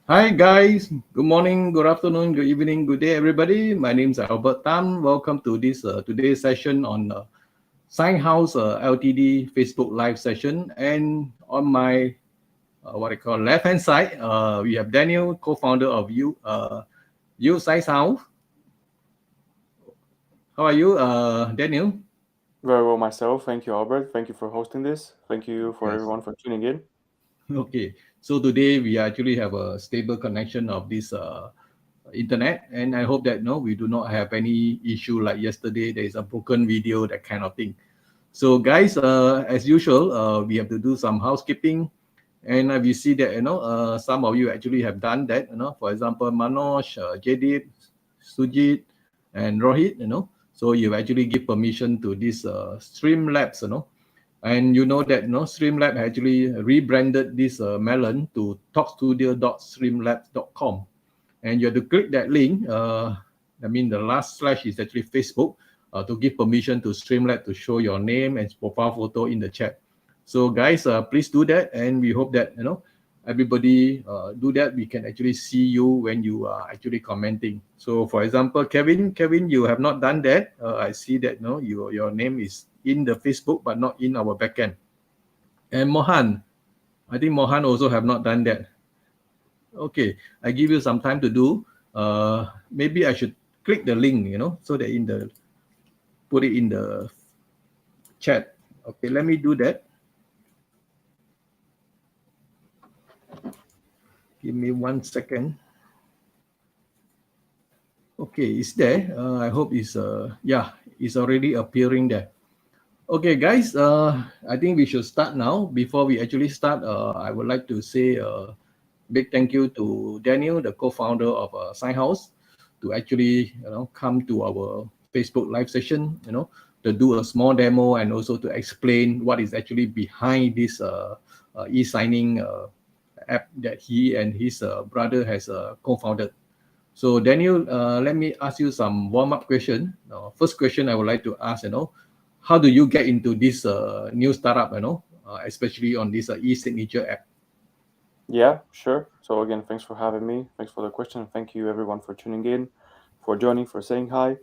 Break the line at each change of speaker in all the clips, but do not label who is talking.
Hi guys, good morning, good afternoon, good evening, good day everybody. My name is Albert Tan. Welcome to this today's session on SignHouse LTD Facebook live session. And on my what I call left hand side, we have Daniel, co-founder of You SignHouse. How are you, Daniel?
Very well myself. Thank you, Albert. Thank you for hosting this. Thank you for
Yes.
everyone for tuning in.
Okay. So today we actually have a stable connection of this internet, and I hope that no, we do not have any issue like yesterday. There is a broken video, that kind of thing. So, guys, as usual, we have to do some housekeeping, and we see that some of you actually have done that. For example, Manoj, Jadip, Sujit, and Rohit. So you actually give permission to this Streamlabs. And you know that Streamlab actually rebranded this Melon to talkstudio.streamlabs.com, and you have to click that link. I mean, the last slash is actually Facebook, to give permission to Streamlab to show your name and profile photo in the chat. So, guys, please do that, and we hope that everybody do that. We can actually see you when you are actually commenting. So, for example, Kevin, you have not done that. I see that your name is in the Facebook but not in our backend. And Mohan, I think Mohan also have not done that. Okay, I give you some time to do. Maybe I should click the link, so that in the put it in the chat. Okay, let me do that. Give me 1 second. Okay, it's there. I hope yeah, it's already appearing there. Okay, guys. I think we should start now. Before we actually start, I would like to say a big thank you to Daniel, the co-founder of SignHouse, to actually come to our Facebook live session. To do a small demo and also to explain what is actually behind this e-signing app that he and his brother has co-founded. So Daniel, let me ask you some warm-up question. First question I would like to ask, how do you get into this new startup, especially on this e-signature app?
Yeah, sure. So again, thanks for having me. Thanks for the question. Thank you everyone for tuning in, for joining, for saying hi.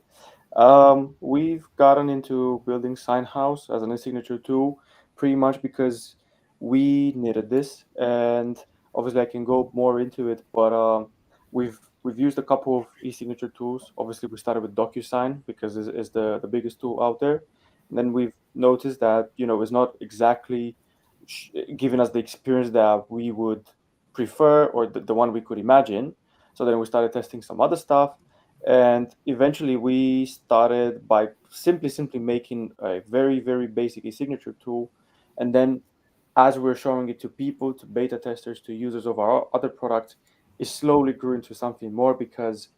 We've gotten into building Sign House as an e-signature tool pretty much because we needed this, and obviously I can go more into it. But we've used a couple of e-signature tools. Obviously, we started with DocuSign because it's the biggest tool out there. And then we've noticed that it's not exactly giving us the experience that we would prefer or the one we could imagine. So then we started testing some other stuff, and eventually we started by simply making a very basic e-signature tool. And then as we're showing it to people, to beta testers, to users of our other products, it slowly grew into something more because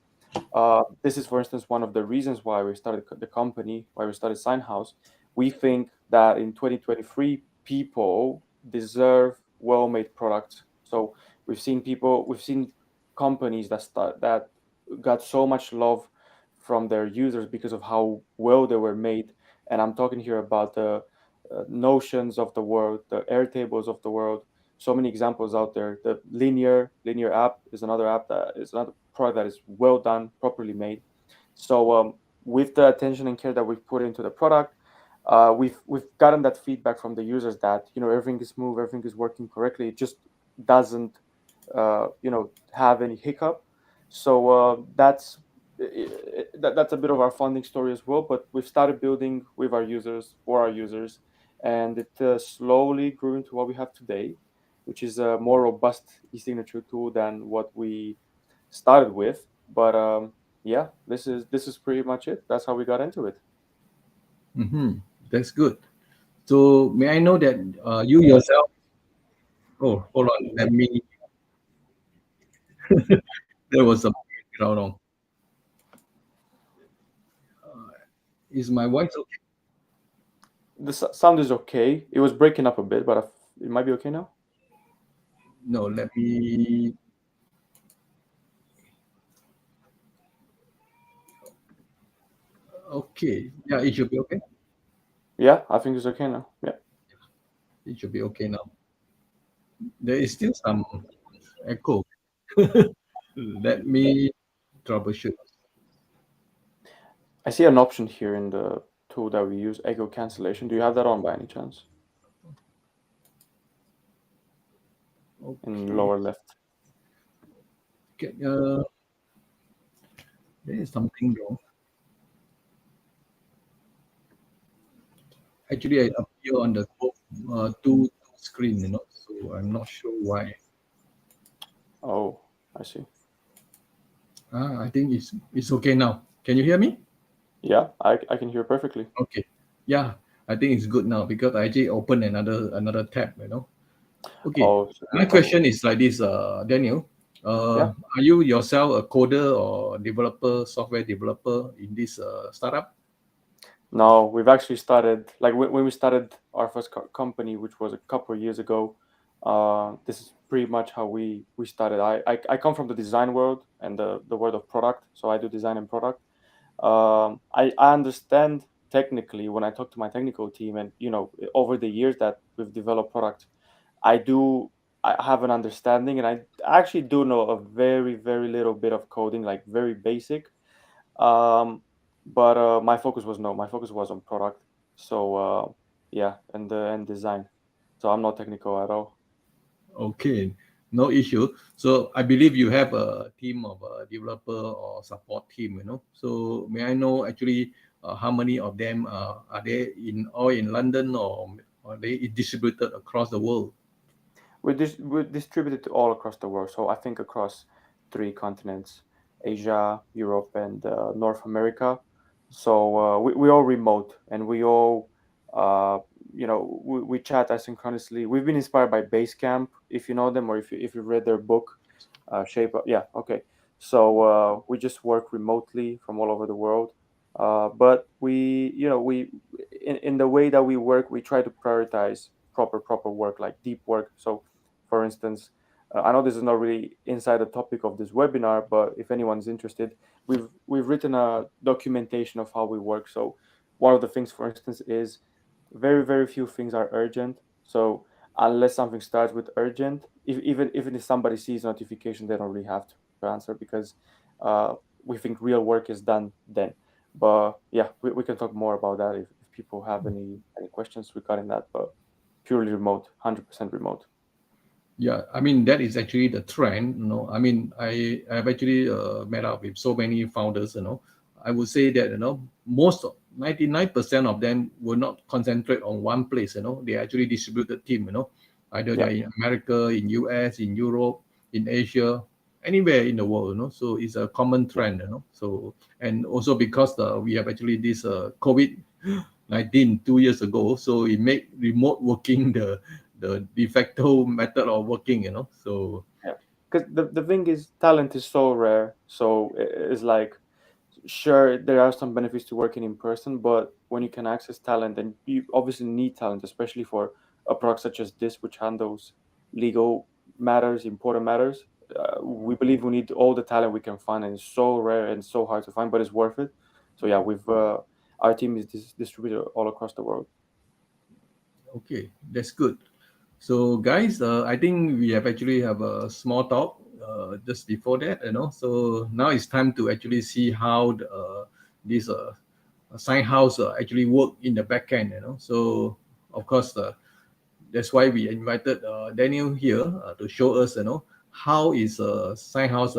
this is, for instance, one of the reasons why we started the company, why we started Signhouse. We think that in 2023 people deserve well-made products. So we've seen companies that got so much love from their users because of how well they were made. And I'm talking here about the Notions of the world, the Airtables of the world. So many examples out there. The Linear app is another app that is another product that is well done, properly made. So with the attention and care that we've put into the product, we've gotten that feedback from the users that everything is smooth, everything is working correctly. It just doesn't have any hiccup. So that's a bit of our funding story as well. But we've started building with our users, for our users, and it slowly grew into what we have today, which is a more robust e-signature tool than what we started with. But yeah, this is pretty much it. That's how we got into it.
Mm-hmm. That's good. So may I know that you yourself? Oh, hold on. Let me. There was some background on. Is my voice okay?
The sound is okay. It was breaking up a bit, but it might be okay now.
No, let me. Okay. Yeah, it should be okay.
Yeah, I think it's okay now. Yeah.
It should be okay now. There is still some echo. Let me troubleshoot.
I see an option here in the tool that we use, echo cancellation. Do you have that on by any chance? In
Okay.
lower left.
Okay, there is something wrong. Actually, I appear on the two screen, so I'm not sure why.
Oh, I see.
I think it's okay now. Can you hear me?
Yeah, I can hear perfectly.
Okay. Yeah, I think it's good now because I actually opened another tab. Okay.
Oh, so
My
you're probably
question is like this, Daniel.
yeah.
Are you yourself a coder or developer, software developer in this startup?
No, we've actually started like when we started our first company, which was a couple of years ago. This is pretty much how we started. I come from the design world and the world of product, so I do design and product. I understand technically when I talk to my technical team, and over the years that we've developed products, I do I have an understanding, and I actually do know a very little bit of coding, like very basic. Um, but my focus was no, my focus was on product. So yeah, and design. So I'm not technical at all.
Okay, no issue. So I believe you have a team of developer or support team. So may I know actually how many of them are they all in London, or are they distributed across the world?
We're distributed all across the world. So I think across three continents: Asia, Europe, and North America. So we all remote, and we all uh, we chat asynchronously. We've been inspired by Basecamp, if you know them, or if you read their book, Shape Up. Yeah, okay. So we just work remotely from all over the world. But we in the way that we work, we try to prioritize proper work, like deep work. So for instance, I know this is not really inside the topic of this webinar, but if anyone's interested, we've written a documentation of how we work. So one of the things, for instance, is very few things are urgent. So unless something starts with urgent, even if somebody sees notification, they don't really have to answer, because uh, we think real work is done then. But yeah, we can talk more about that if people have any questions regarding that. But purely remote, 100% remote.
Yeah, I mean that is actually the trend. I mean I've actually met up with so many founders. I would say that most 99% of them will not concentrate on one place. They actually distributed team. Either
Yeah.
they're in America, in US, in Europe, in Asia, anywhere in the world. So it's a common
Yeah.
trend. So, and also because we have actually this COVID-19 2 years ago, so it made remote working the de facto method of working. So
Yeah, because the thing is, talent is so rare. So it's like, sure, there are some benefits to working in person, but when you can access talent, and you obviously need talent, especially for a product such as this, which handles legal matters, important matters. We believe we need all the talent we can find, and it's so rare and so hard to find, but it's worth it. So yeah, we've our team is distributed all across the world.
okay, that's good. So guys, I think we have actually have a small talk just before that. So now it's time to actually see how this sign house actually work in the back end. So of course, that's why we invited Daniel here to show us, how is sign house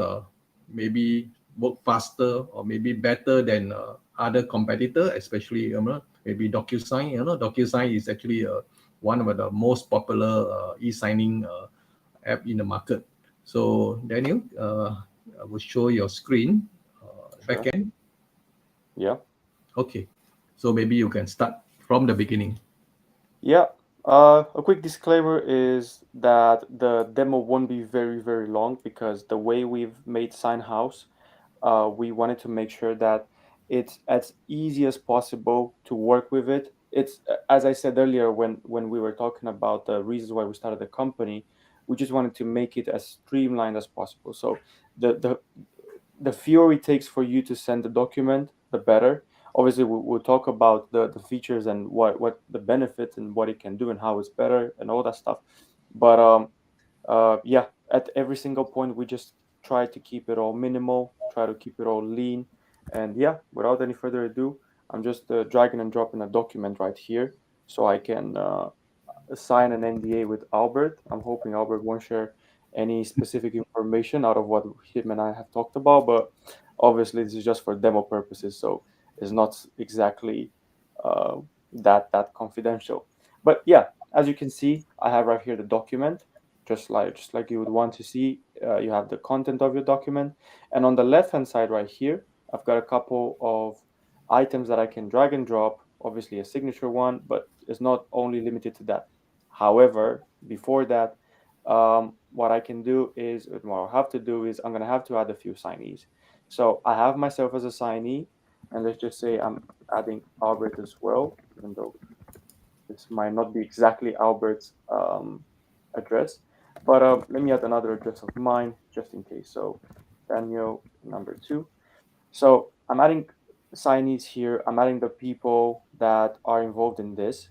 maybe work faster or maybe better than other competitor, especially maybe DocuSign. DocuSign is actually one of the most popular e-signing app in the market. So Daniel, I will show your screen
Sure.
backend.
Yeah.
Okay, so maybe you can start from the beginning.
Yeah. A quick disclaimer is that the demo won't be very long, because the way we've made Sign House, we wanted to make sure that it's as easy as possible to work with it. It's as I said earlier, when we were talking about the reasons why we started the company, we just wanted to make it as streamlined as possible. So the the fewer it takes for you to send the document, the better. Obviously, we'll talk about the features and what the benefits and what it can do and how it's better and all that stuff. But yeah, at every single point, we just try to keep it all minimal, try to keep it all lean. And yeah, without any further ado, I'm just dragging and dropping a document right here so I can sign an NDA with Albert. I'm hoping Albert won't share any specific information out of what him and I have talked about, but obviously this is just for demo purposes, so it's not exactly uh, that confidential. But yeah, as you can see, I have right here the document, just like you would want to see. You have the content of your document, and on the left hand side right here, I've got a couple of items that I can drag and drop. Obviously, a signature one, but it's not only limited to that. However, before that, what I can do is, what I'll have to do is, I'm going to have to add a few signees. So I have myself as a signee, and let's just say I'm adding Albert as well, even though this might not be exactly Albert's address. But let me add another address of mine just in case. So Daniel number 2. So I'm adding signees here. I'm adding the people that are involved in this.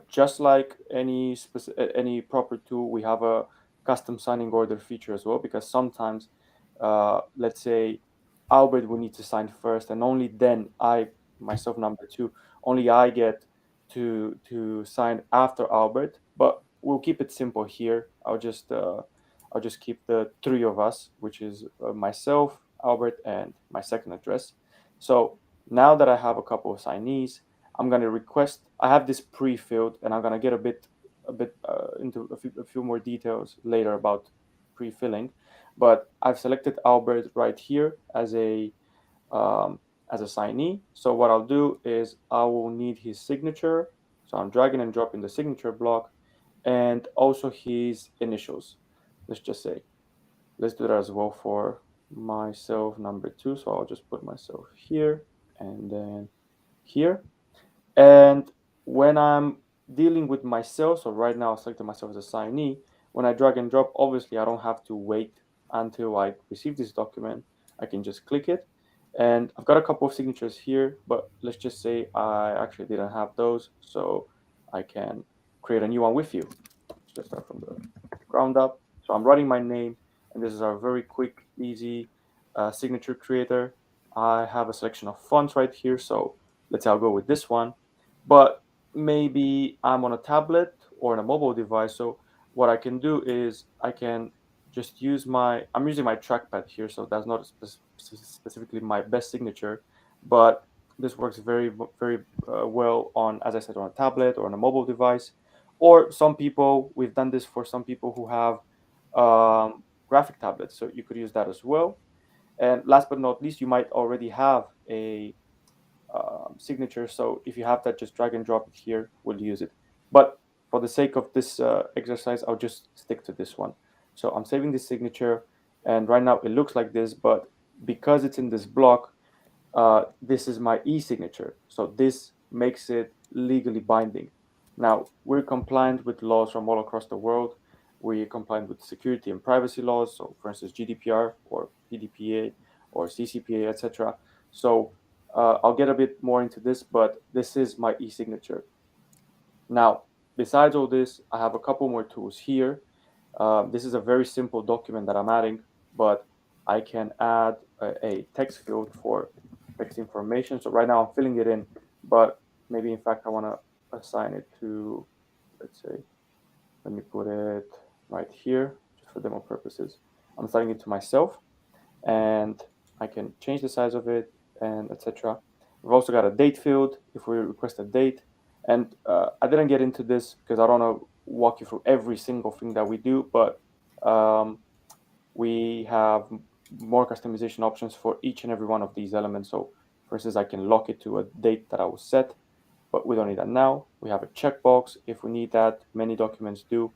Just like any proper tool, we have a custom signing order feature as well, because sometimes, let's say, Albert will need to sign first, and only then I, myself number 2, only I get to sign after Albert. But we'll keep it simple here. I'll just keep the three of us, which is myself, Albert, and my second address. So now that I have a couple of signees, I'm going to request. I have this pre-filled, and I'm going to get a bit into a few more details later about pre-filling. But I've selected Albert right here um, as a signee. So what I'll do is I will need his signature. So I'm dragging and dropping the signature block, and also his initials. Let's just say, let's do that as well for myself number 2. So I'll just put myself here and then here. And when I'm dealing with myself, so right now I selected myself as a signee, when I drag and drop, obviously I don't have to wait until I receive this document. I can just click it. And I've got a couple of signatures here, but let's just say I actually didn't have those, so I can create a new one with you. Let's just start from the ground up. So I'm writing my name, and this is our very quick, easy signature creator. I have a selection of fonts right here, so let's say I'll go with this one. But maybe I'm on a tablet or on a mobile device, so what I can do is I can just I'm using my trackpad here, so that's not specifically my best signature, but this works very well on, as I said, on a tablet or on a mobile device. Or some people, we've done this for some people who have graphic tablets, so you could use that as well. And last but not least, you might already have a signature. So if you have that, just drag and drop it here. We'll use it. But for the sake of this exercise, I'll just stick to this one. So I'm saving this signature, and right now it looks like this, but because it's in this block, this is my e-signature. So this makes it legally binding. Now, we're compliant with laws from all across the world. We're compliant with security and privacy laws. So, for instance, GDPR or PDPA or CCPA, etc. So, I'll get a bit more into this, but this is my e-signature. Now, besides all this, I have a couple more tools here. This is a very simple document that I'm adding, but I can add a text field for text information. So right now I'm filling it in, but maybe in fact I want to assign it to, let's say, let me put it right here just for demo purposes. I'm assigning it to myself, and I can change the size of it and etc. We've also got a date field if we request a date. And I didn't get into this because I don't want to walk you through every single thing that we do, but um, we have more customization options for each and every one of these elements. So for instance, I can lock it to a date that I will set, but we don't need that now. We have a checkbox if we need that. Many documents do,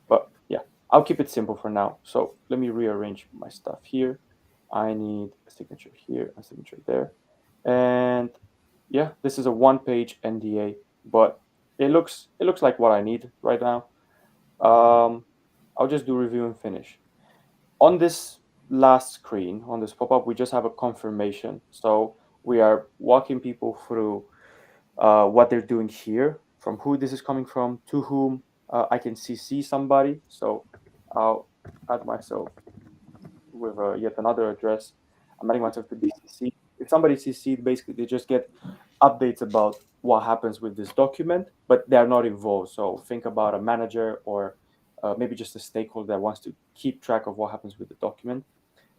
but yeah, I'll keep it simple for now. So let me rearrange my stuff here. I need a signature here, a signature there. And yeah, this is a one-page NDA, but it looks like what I need right now. I'll just do review and finish. On this last screen, on this pop-up, we just have a confirmation. So we are walking people through what they're doing here, from who this is coming from, to whom I can CC somebody. So I'll add myself yet another address. I'm adding myself to BCC. If somebody CC'd, basically they just get updates about what happens with this document, but they are not involved. So think about a manager or maybe just a stakeholder that wants to keep track of what happens with the document.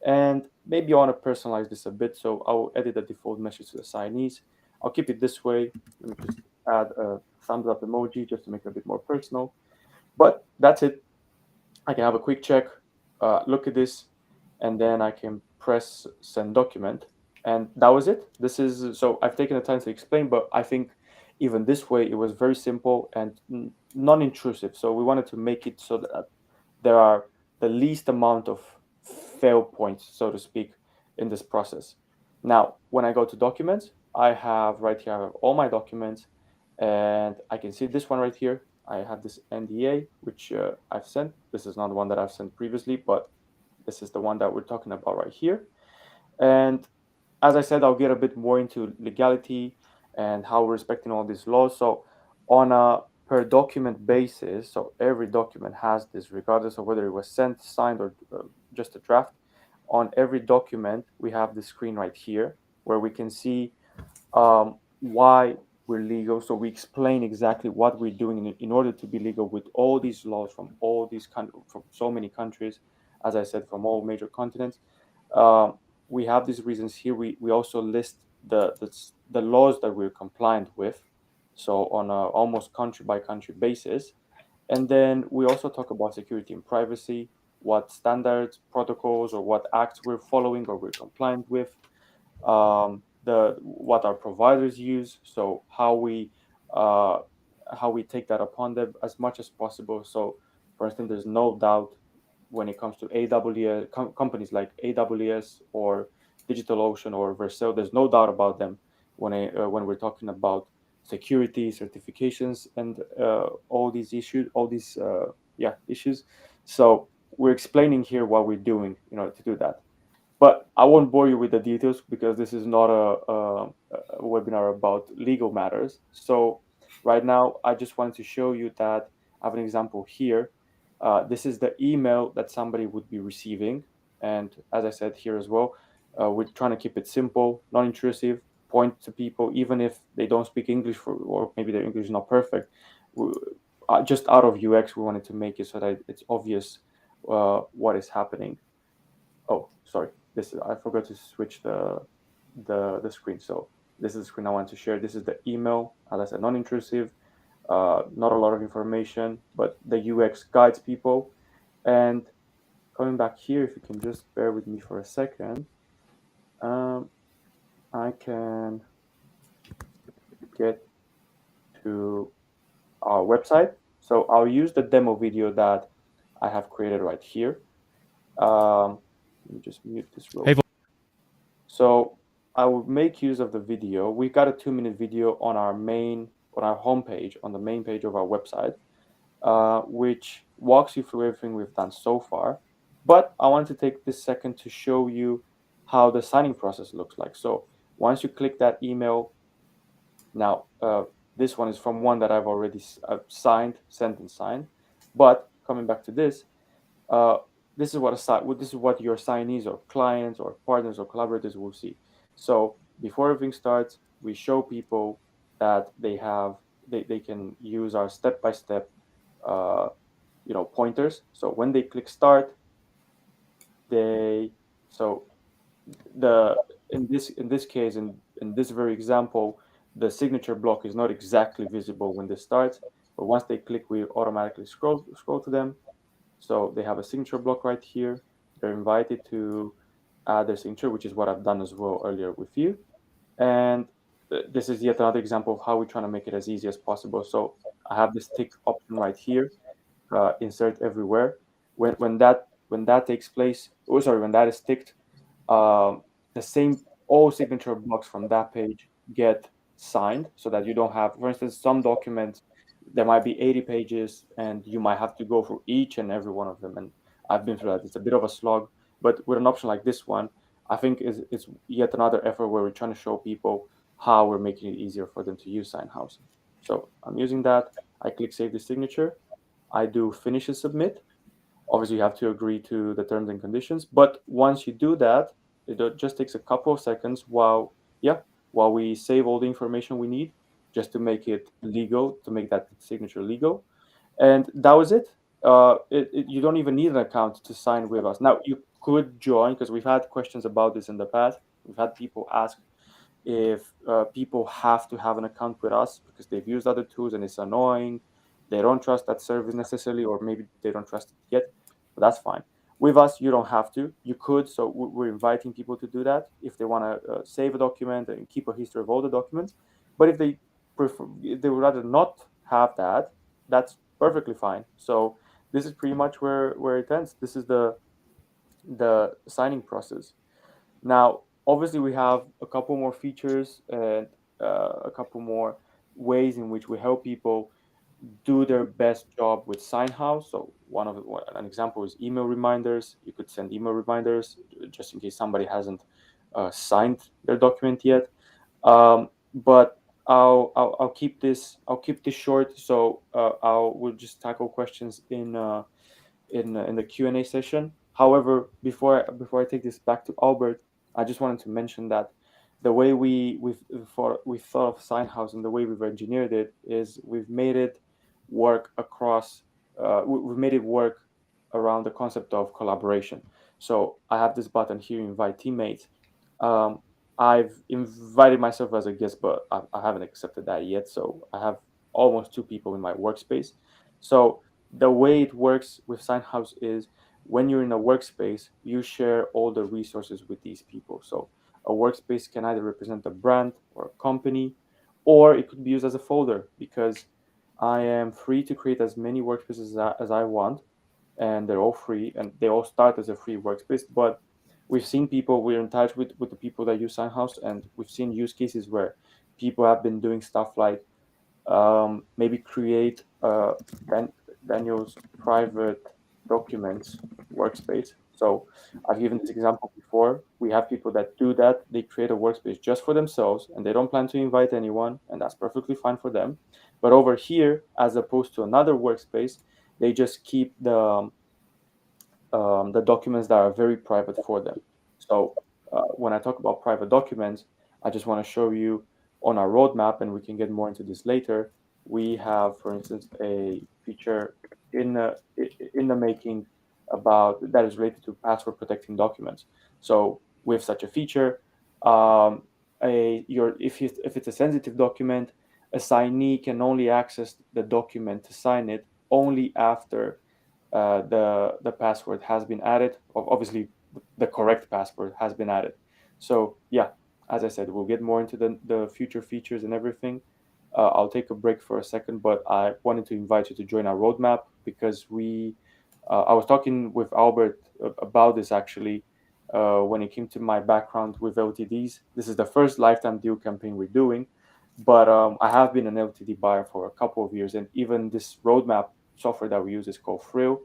And maybe I want to personalize this a bit. So I'll edit the default message to the signees. I'll keep it this way. Let me just add a thumbs up emoji just to make it a bit more personal. But that's it. I can have a quick check, look at this, and then I can press send document. And that was it. This is so I've taken the time to explain, but I think even this way it was very simple and non-intrusive. So we wanted to make it so that there are the least amount of fail points, so to speak, in this process. Now, when I go to documents, I have right here, I have all my documents, and I can see this one right here. I have this NDA, which I've sent. This is not the one that I've sent previously, but this is the one that we're talking about right here. And as I said, I'll get a bit more into legality and how we're respecting all these laws. So on a per document basis, so every document has this, regardless of whether it was sent, signed, or just a draft. On every document, we have the screen right here where we can see why we're legal. So we explain exactly what we're doing in order to be legal with all these laws from all these from so many countries, as I said, from all major continents. Um, we have these reasons here. We also list the laws that we're compliant with, so on a almost country by country basis. And then we also talk about security and privacy, what standards, protocols, or what acts we're following or we're compliant with, the what our providers use, so uh, how we take that upon them as much as possible. So, for instance, there's no doubt when it comes to AWS companies like AWS or DigitalOcean or Vercel, there's no doubt about them when we're talking about security certifications and all these issues, all these issues. So we're explaining here what we're doing in order to do that. But I won't bore you with the details because this is not a webinar about legal matters. So right now, I just wanted to show you that I have an example here. This is the email that somebody would be receiving. And as I said here as well, we're trying to keep it simple, non-intrusive, point to people, even if they don't speak English or maybe their English is not perfect. Just out of UX, we wanted to make it so that it's obvious what is happening. Oh, sorry. This is I forgot to switch the screen. So this is the screen I want to share. This is the email. As I said, non-intrusive, not a lot of information, but the UX guides people. And coming back here, if you can just bear with me for a second, um, I can get to our website. So I'll use the demo video that I have created right here. Let me just mute this real. So I will make use of the video. We've got a 2-minute video on our homepage, on the main page of our website, which walks you through everything we've done so far. But I want to take this second to show you how the signing process looks like. So once you click that email, now this one is from one that I've already signed, sent and signed. But coming back to this, uh, this is what your signees or clients or partners or collaborators will see. So before everything starts, we show people that they can use our step-by-step pointers. So when they click start, they so the in this case in this very example, the signature block is not exactly visible when they start, but once they click, we automatically scroll to them. So they have a signature block right here. They're invited to add their signature, which is what I've done as well earlier with you. And this is yet another example of how we're trying to make it as easy as possible. So I have this tick option right here, insert everywhere. When that takes place, oh sorry, when that is ticked, the same all signature blocks from that page get signed, so that you don't have, for instance, some documents there might be 80 pages and you might have to go through each and every one of them. And I've been through that. It's a bit of a slog, but with an option like this one, I think it's yet another effort where we're trying to show people how we're making it easier for them to use SignHouse. So I'm using that. I click save the signature. I do finish and submit. Obviously, you have to agree to the terms and conditions. But once you do that, just takes a couple of seconds while we save all the information we need just to make it legal, to make that signature legal. And that was it. You don't even need an account to sign with us. Now, you could join because we've had questions about this in the past. We've had people ask if people have to have an account with us because they've used other tools and it's annoying. They don't trust that service necessarily, or maybe they don't trust it yet, but that's fine. With us, you don't have to. You could, so we're inviting people to do that if they want to save a document and keep a history of all the documents. But if they would rather not have that, that's perfectly fine. So this is pretty much where it ends. This is the signing process. Now, obviously, we have a couple more features and a couple more ways in which we help people do their best job with SignHouse. So an example is email reminders. You could send email reminders just in case somebody hasn't signed their document yet. But I'll keep this short. So we'll just tackle questions in the Q&A session. However, before I take this back to Albert, I just wanted to mention that the way we thought of SignHouse and the way we've engineered it is we've made it work across we've made it work around the concept of collaboration. So I have this button here, invite teammates. Um, I've invited myself as a guest, but I haven't accepted that yet. So I have almost two people in my workspace. So the way it works with SignHouse is when you're in a workspace, you share all the resources with these people. So a workspace can either represent a brand or a company, or it could be used as a folder because I am free to create as many workspaces as I want, and they're all free and they all start as a free workspace. But we're in touch with the people that use SignHouse, and we've seen use cases where people have been doing stuff like maybe create Daniel's private documents workspace. So I've given this example before. We have people that do that. They create a workspace just for themselves and they don't plan to invite anyone, and that's perfectly fine for them. But over here, as opposed to another workspace, they just keep the documents that are very private for them. So when I talk about private documents, I just want to show you on our roadmap, and we can get more into this later. We have, for instance, a feature in the making about that is related to password protecting documents. So with such a feature, if it's a sensitive document, a signee can only access the document to sign it only after the password has been added. Obviously, the correct password has been added. So yeah, as I said, we'll get more into the future features and everything. I'll take a break for a second, but I wanted to invite you to join our roadmap because I was talking with Albert about this actually when it came to my background with LTDs. This is the first lifetime deal campaign we're doing, but I have been an LTD buyer for a couple of years, and even this roadmap software that we use is called Frill.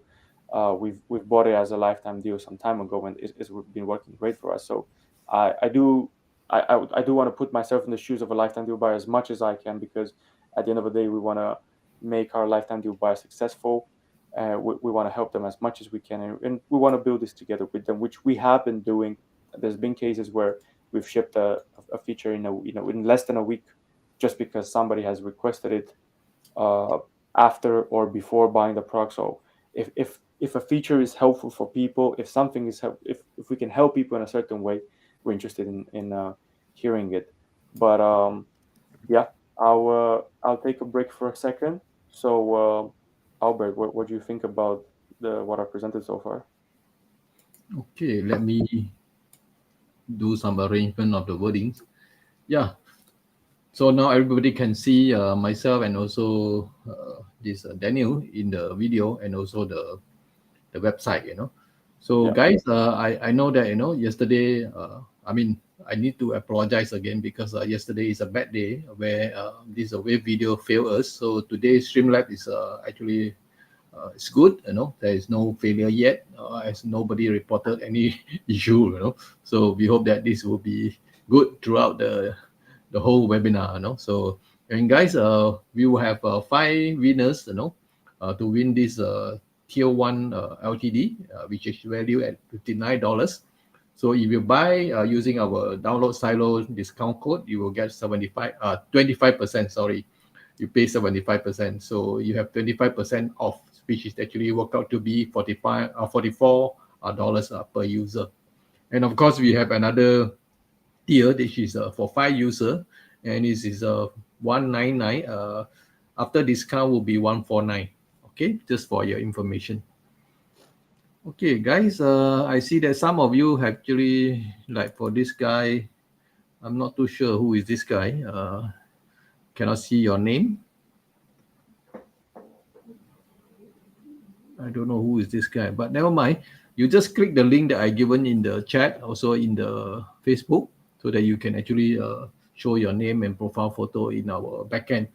We've bought it as a lifetime deal some time ago, and it's been working great for us. So I do I do want to put myself in the shoes of a lifetime deal buyer as much as I can, because at the end of the day, we want to make our lifetime deal buyer successful. We want to help them as much as we can, and we want to build this together with them, which we have been doing. There's been cases where we've shipped a feature in less than a week, just because somebody has requested it uh, after or before buying the product. So if a feature is helpful for people, if something is if we can help people in a certain way, we're interested in hearing it. But yeah, I'll take a break for a second. So Albert, what do you think about the what I presented so far?
Okay, let me do some arrangement of the wordings. Yeah, so now everybody can see myself and also this Daniel in the video and also the website, So
Yeah,
guys, I know that, yesterday, I mean, I need to apologize again because yesterday is a bad day where this web video failed us. So today Streamlab is actually it's good, there is no failure yet, as nobody reported any issue, So we hope that this will be good throughout the whole webinar, So, and guys, we will have 5 winners, to win this Tier 1 LTD, which is valued at $59. So if you buy using our download silo discount code, you will get 25%, sorry. You pay 75%. So you have 25% off, which is actually work out to be $44 per user. And of course, we have another tier, which is for 5 user, and this is 199. After discount will be 149. Okay, just for your information. Okay, guys, I see that some of you have actually, like for this guy, I'm not too sure who is this guy. Cannot see your name. I don't know who is this guy, but never mind. You just click the link that I given in the chat, also in the Facebook, so that you can actually show your name and profile photo in our backend.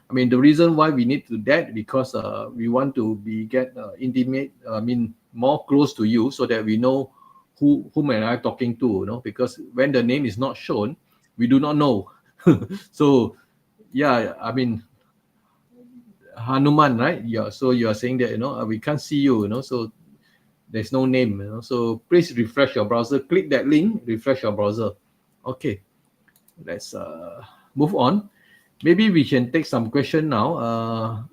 I mean, the reason why we need to do that because we want to get intimate. I mean, more close to you, so that we know whom am I talking to. You know, because when the name is not shown, we do not know. So, yeah, I mean, Hanuman, right? Yeah. So you are saying that we can't see you. So there's no name. So please refresh your browser. Click that link. Refresh your browser. Okay. Let's move on. Maybe we can take some question now.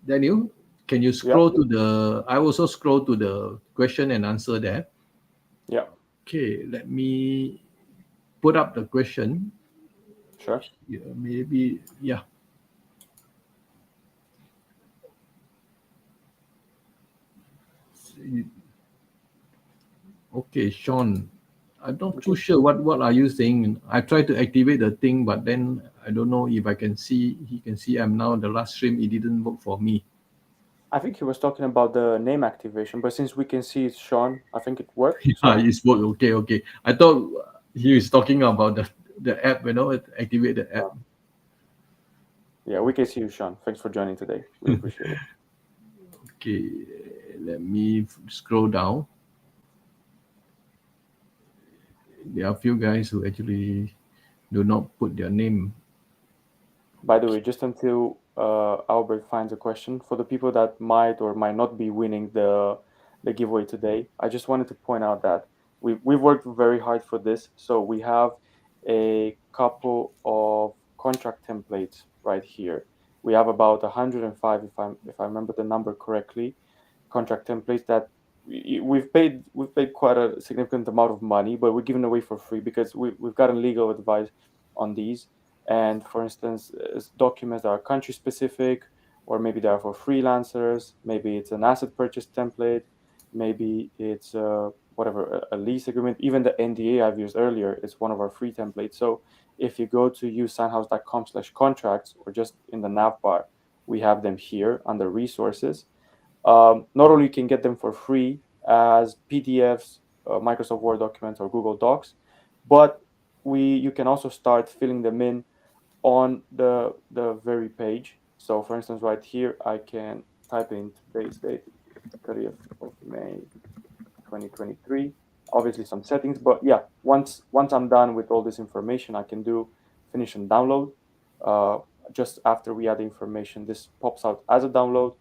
Daniel, can you
Yeah.
scroll to the? I also scroll to the question and answer there.
Yeah.
Okay. Let me put up the question.
Sure.
Yeah, maybe. Yeah. Okay, Sean. I'm not too
Okay.
sure what are you saying. I tried to activate the thing, but then I don't know if I can see. He can see I'm now the last stream. It didn't work for me.
I think he was talking about the name activation, but since we can see it's Sean, I think it worked.
Yeah,
So
it's work. Okay, okay. I thought he was talking about the app. Activate the app.
uh, yeah, we can see you, Sean. Thanks for joining today. We appreciate it.
Okay, let me scroll down. There are a few guys who actually do not put their name.
By the way, just until Albert finds a question, for the people that might or might not be winning the giveaway today, I just wanted to point out that we've worked very hard for this. So we have a couple of contract templates right here. We have about 105, if I remember the number correctly, contract templates that we've paid quite a significant amount of money, but we're giving away for free because we've gotten legal advice on these. And for instance, documents that are country specific, or maybe they are for freelancers, maybe it's an asset purchase template, maybe it's whatever, a lease agreement. Even the NDA I've used earlier is one of our free templates. So if you go to usesignhouse.com/contracts, or just in the nav bar, we have them here under resources. Not only you can get them for free as PDFs, Microsoft Word documents, or Google Docs, but you can also start filling them in on the very page. So for instance, right here, I can type in today's date, 30th of May 2023. Obviously some settings, but yeah, once I'm done with all this information, I can do finish and download. uh, just after we add the information, this pops out as a download.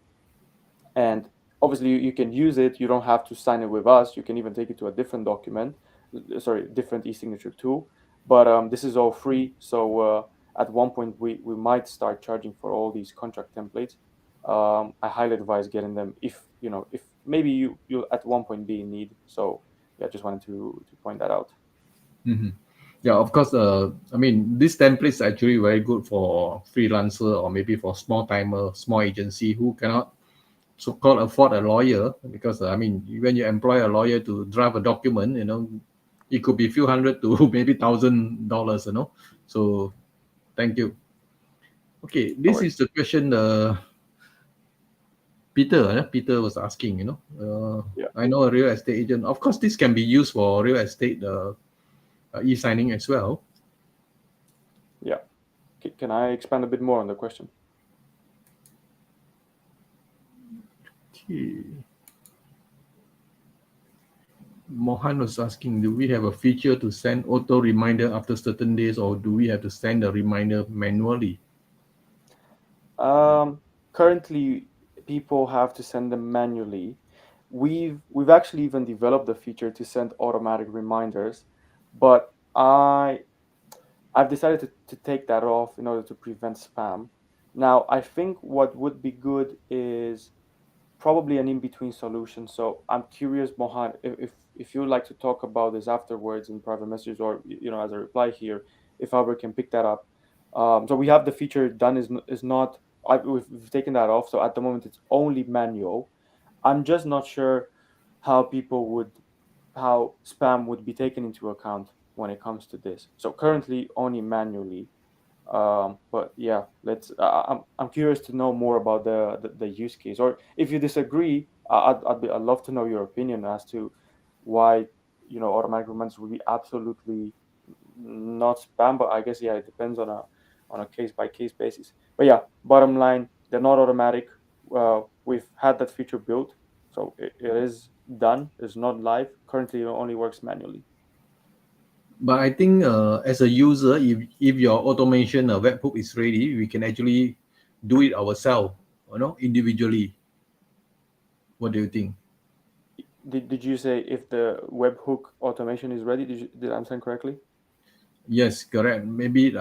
And obviously you can use it. You don't have to sign it with us. You can even take it to a different document, sorry, different eSignature tool. But this is all free. So at one point we might start charging for all these contract templates. I highly advise getting them if maybe you'll at one point be in need. So yeah, just wanted to point that out.
Mhm. Yeah, of course. I mean, this template is actually very good for freelancer or maybe for small timer, small agency who cannot so-called afford a lawyer because I mean, when you employ a lawyer to draft a document, it could be a few hundred to maybe $1,000. So, thank you. Okay,
No
this
worries.
is the question. Peter was asking.
Yeah,
I know a real estate agent. Of course, this can be used for real estate e-signing as well.
yeah. Can I expand a bit more on the question?
Okay. Mohan was asking, do we have a feature to send auto reminder after certain days, or do we have to send the reminder manually?
Currently, people have to send them manually. We've actually even developed the feature to send automatic reminders, but I've decided to take that off in order to prevent spam. Now, I think what would be good is probably an in-between solution. So I'm curious, Mohan, if you would like to talk about this afterwards in private messages or as a reply here, if Albert can pick that up. So we have the feature done is not we've taken that off. So at the moment it's only manual. I'm just not sure how people would how spam would be taken into account when it comes to this. So currently only manually. But yeah, I'm curious to know more about the use case. Or if you disagree, I'd love to know your opinion as to why automatic reminders would be absolutely not spam. But I guess yeah, it depends on a case by case basis. But yeah, bottom line, they're not automatic. We've had that feature built, so it is done. It's not live currently. It only works manually.
But I think as a user, if your automation webhook is ready, we can actually do it ourselves, individually. What do you think?
Did you say if the webhook automation is ready? Did I understand correctly?
Yes, correct. Maybe,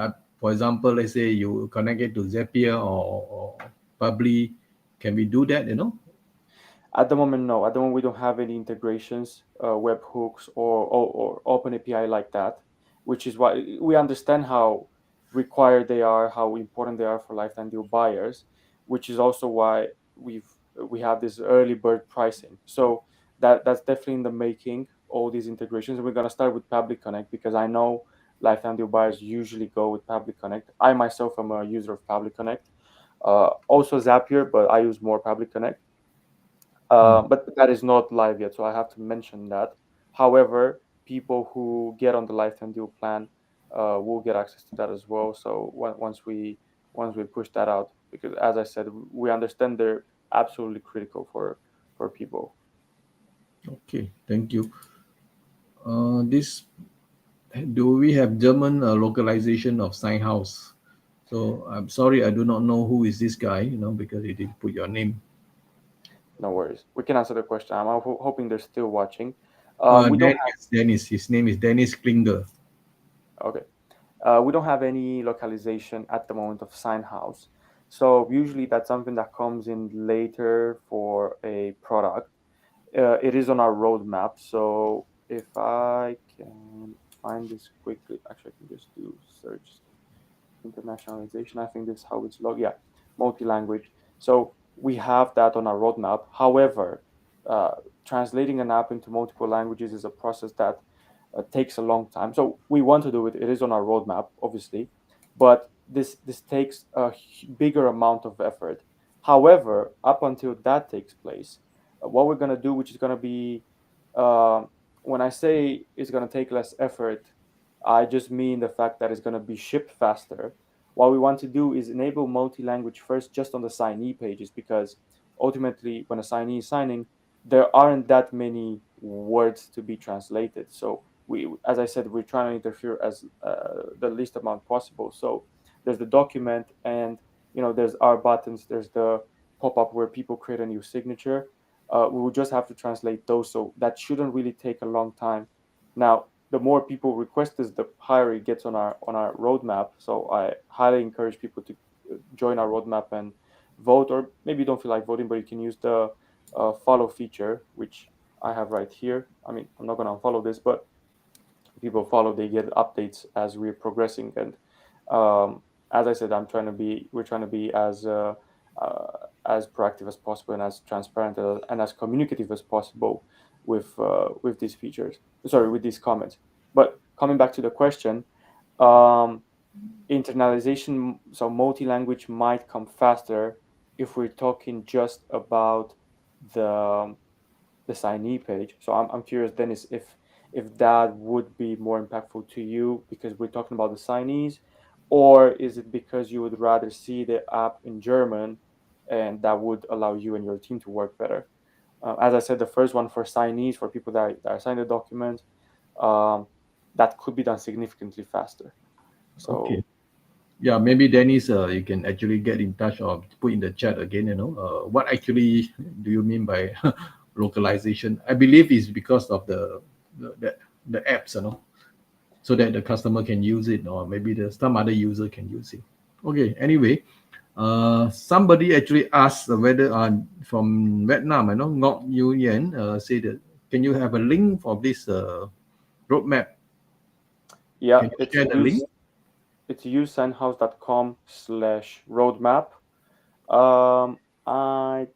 for example, let's say you connect it to Zapier or Publi. Can we do that?
At the moment, no. At the moment, we don't have any integrations, webhooks, or open API like that, which is why we understand how required they are, how important they are for lifetime deal buyers, which is also why we have this early bird pricing. So that's definitely in the making. All these integrations, and we're gonna start with Public Connect because I know lifetime deal buyers usually go with Public Connect. I myself am a user of Public Connect, also Zapier, but I use more Public Connect.
Mm.
But that is not live yet, so I have to mention that. However, people who get on the lifetime deal plan will get access to that as well. So once we push that out, because as I said, we understand they're absolutely critical for people.
Okay, thank you. This Do we have German localization of SignHouse? So I'm sorry, I do not know who is this guy, because he didn't put your name.
No worries, we can answer the question. I'm hoping they're still watching. We don't
Dennis, Dennis. His name is Dennis Klinger.
have okay. We don't have any localization at the moment of sign house. So usually that's something that comes in later for a product. It is on our roadmap. So if I can find this quickly, actually, I can just do search internationalization. I think this is how it's logged. Yeah, multi-language. So we have that on our roadmap. However, uh, translating an app into multiple languages is a process that takes a long time. So we want to do it. It is on our roadmap, obviously, but this takes a bigger amount of effort. However, up until that takes place, what we're gonna do, which is gonna be, um when I say it's gonna take less effort, I just mean the fact that it's gonna be shipped faster. What we want to do is enable multi-language first, just on the signee pages, because ultimately, when a signee is signing, there aren't that many words to be translated. So as I said, we're trying to interfere as the least amount possible. So there's the document, and there's our buttons. There's the pop-up where people create a new signature. We will just have to translate those, so that shouldn't really take a long time. Now, the more people request this, the higher it gets on our roadmap. So I highly encourage people to join our roadmap and vote, or maybe you don't feel like voting, but you can use the follow feature, which I have right here. I mean, I'm not going to unfollow this, but people follow, they get updates as we're progressing. And as I said, we're trying to be uh, as proactive as possible and as transparent and as communicative as possible with these features. Sorry, with these comments. But coming back to the question, um, internalization, so multi-language might come faster if we're talking just about the the signee page. So I'm curious, Dennis, if that would be more impactful to you because we're talking about the signees, or is it because you would rather see the app in German and that would allow you and your team to work better? As I said, the first one for signees, for people that are signing the document, um, that could be done significantly faster.
Okay.
So
Yeah, maybe Dennis, you can actually get in touch or put in the chat again. What actually do you mean by localization? I believe it's because of the, the apps, so that the customer can use it, or maybe some other user can use it. Okay. Anyway, somebody actually asked whether from Vietnam, Ngọc Yu Yen, say that can you have a link for this roadmap?
Yeah,
Can you share the link?
it's usesignhouse.com/roadmap. Um, I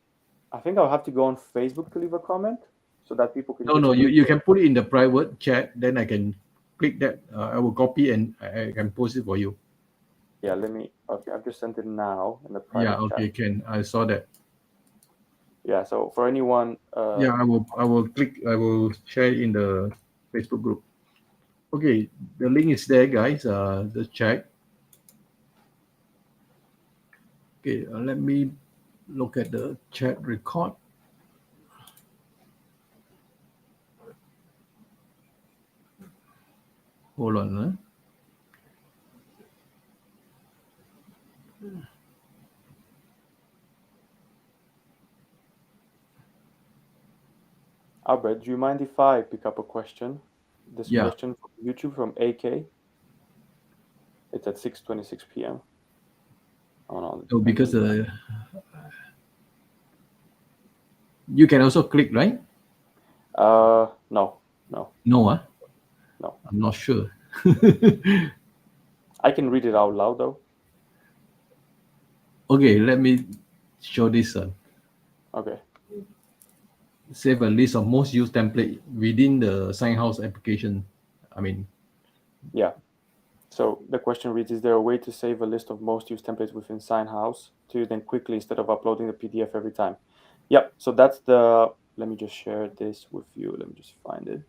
I think I'll have to go on Facebook to leave a comment so that people can
No,
just
no, you,
click.
you can put it in the private chat, then I can click that. I will copy and I can post it for you.
Yeah, let me. Okay, I've just sent it now in the
Yeah,
private chat.
okay, Ken. I saw that.
Yeah, so for anyone,
Yeah, I will share it in the Facebook group. Okay, the link is there, guys. Just check. Okay, let me look at the chat record. Hold on.
Albert, do you mind if I pick up a question? This
Yeah.
question from YouTube from AK. It's at 6:26 p.m. Oh no,
So
maybe.
because you can also click, right?
No, no,
No,
no.
I'm not sure.
I can read it out loud though.
Okay, let me show this.
Okay.
Save a list of most used template within the SignHouse application. I mean,
Yeah. So the question reads: Is there a way to save a list of most used templates within SignHouse to use them quickly instead of uploading the PDF every time? Yep. So that's the. Let me just share this with you. Let me just find it.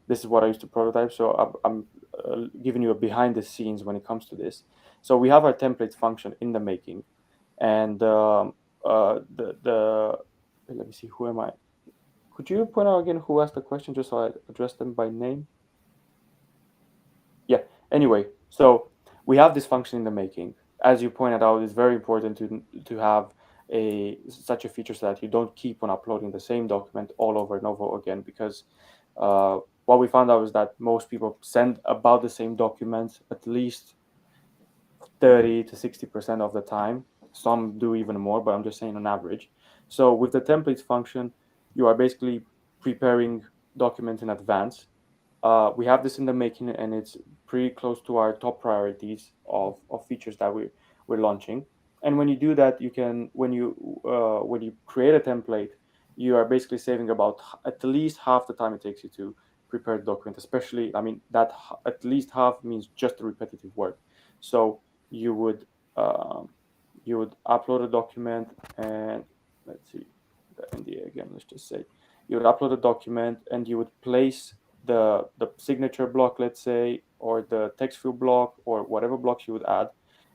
This is what I used to prototype. So I'm giving you a behind the scenes when it comes to this. So we have our templates function in the making, and the let me see, who am I? Could you point out again who asked the question just so I address them by name? Yeah. Anyway, so we have this function in the making. As you pointed out, it's very important to have a such a feature so that you don't keep on uploading the same document all over and over again, because what we found out is that most people send about the same document at least 30 to 60% of the time. Some do even more, but I'm just saying on average. So with the templates function, you are basically preparing documents in advance. We have this in the making, and it's pretty close to our top priorities of features that we're launching. And when you do that, you can when you create a template, you are basically saving about at least half the time it takes you to prepare the document. Especially, I mean, that at least half means just the repetitive work. So you would um, you would upload a document, and let's see the NDA again. Let's just say you would upload a document, and you would place the signature block, let's say, or the text field block, or whatever blocks you would add.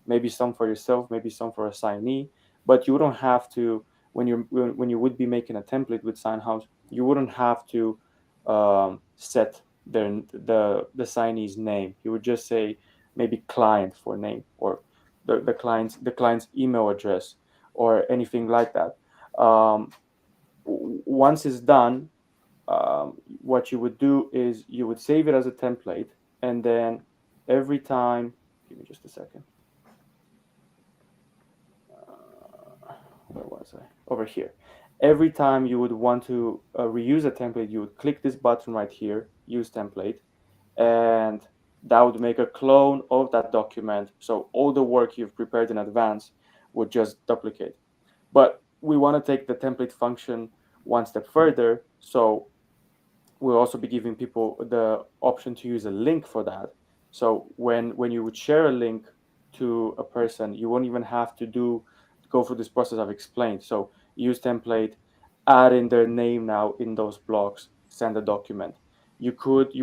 Maybe some for yourself, maybe some for a signee, but you don't have to. When you would be making a template with SignHouse, you wouldn't have to set the signee's name. You would just say maybe client for name, or the client's email address, or anything like that. Once it's done, what you would do is you would save it as a template, and then every time, give me just a second. Where was I? Over here. Every time you would want to reuse a template, you would click this button right here, use template, and that would make a clone of that document. So all the work you've prepared in advance would just duplicate. But we want to take the template function one step further. So we'll also be giving people the option to use a link for that. So when you would share a link to a person, you won't even have to go through this process I've explained. So use template, add in their name now in those blocks, send a document. You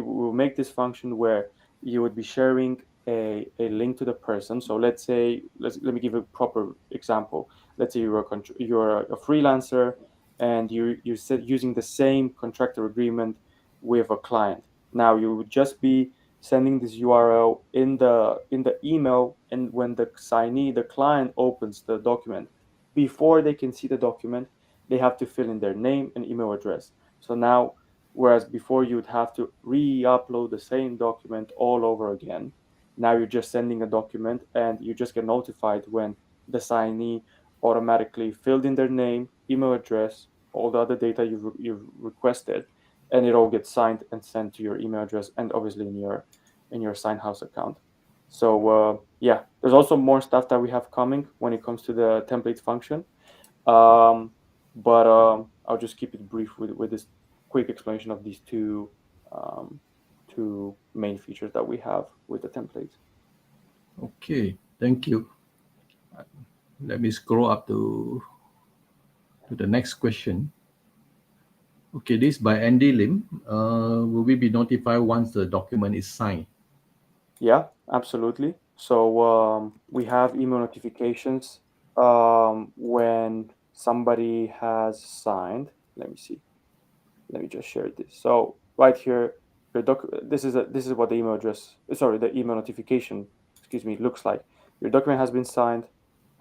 will make this function where you would be sharing a link to the person. So let me give a proper example. Let's say you're a freelancer, and you said using the same contractor agreement with a client. Now you would just be sending this URL in the email, and when the signee, the client, opens the document, before they can see the document, they have to fill in their name and email address. So now, whereas before you would have to re-upload the same document all over again, now you're just sending a document and you just get notified when the signee automatically filled in their name, email address, all the other data you've requested, and it all gets signed and sent to your email address and obviously in your SignHouse account. So yeah, there's also more stuff that we have coming when it comes to the template function. But I'll just keep it brief with this quick explanation of these um, two main features that we have with the templates.
Okay, thank you. Let me scroll up to the next question. Okay, this by Andy Lim. Will we be notified once the document is signed?
Yeah, absolutely. So we have email notifications when somebody has signed. Let me see. Let me just share this. So right here, this is what the email address, sorry, the email notification, excuse me, looks like. Your document has been signed.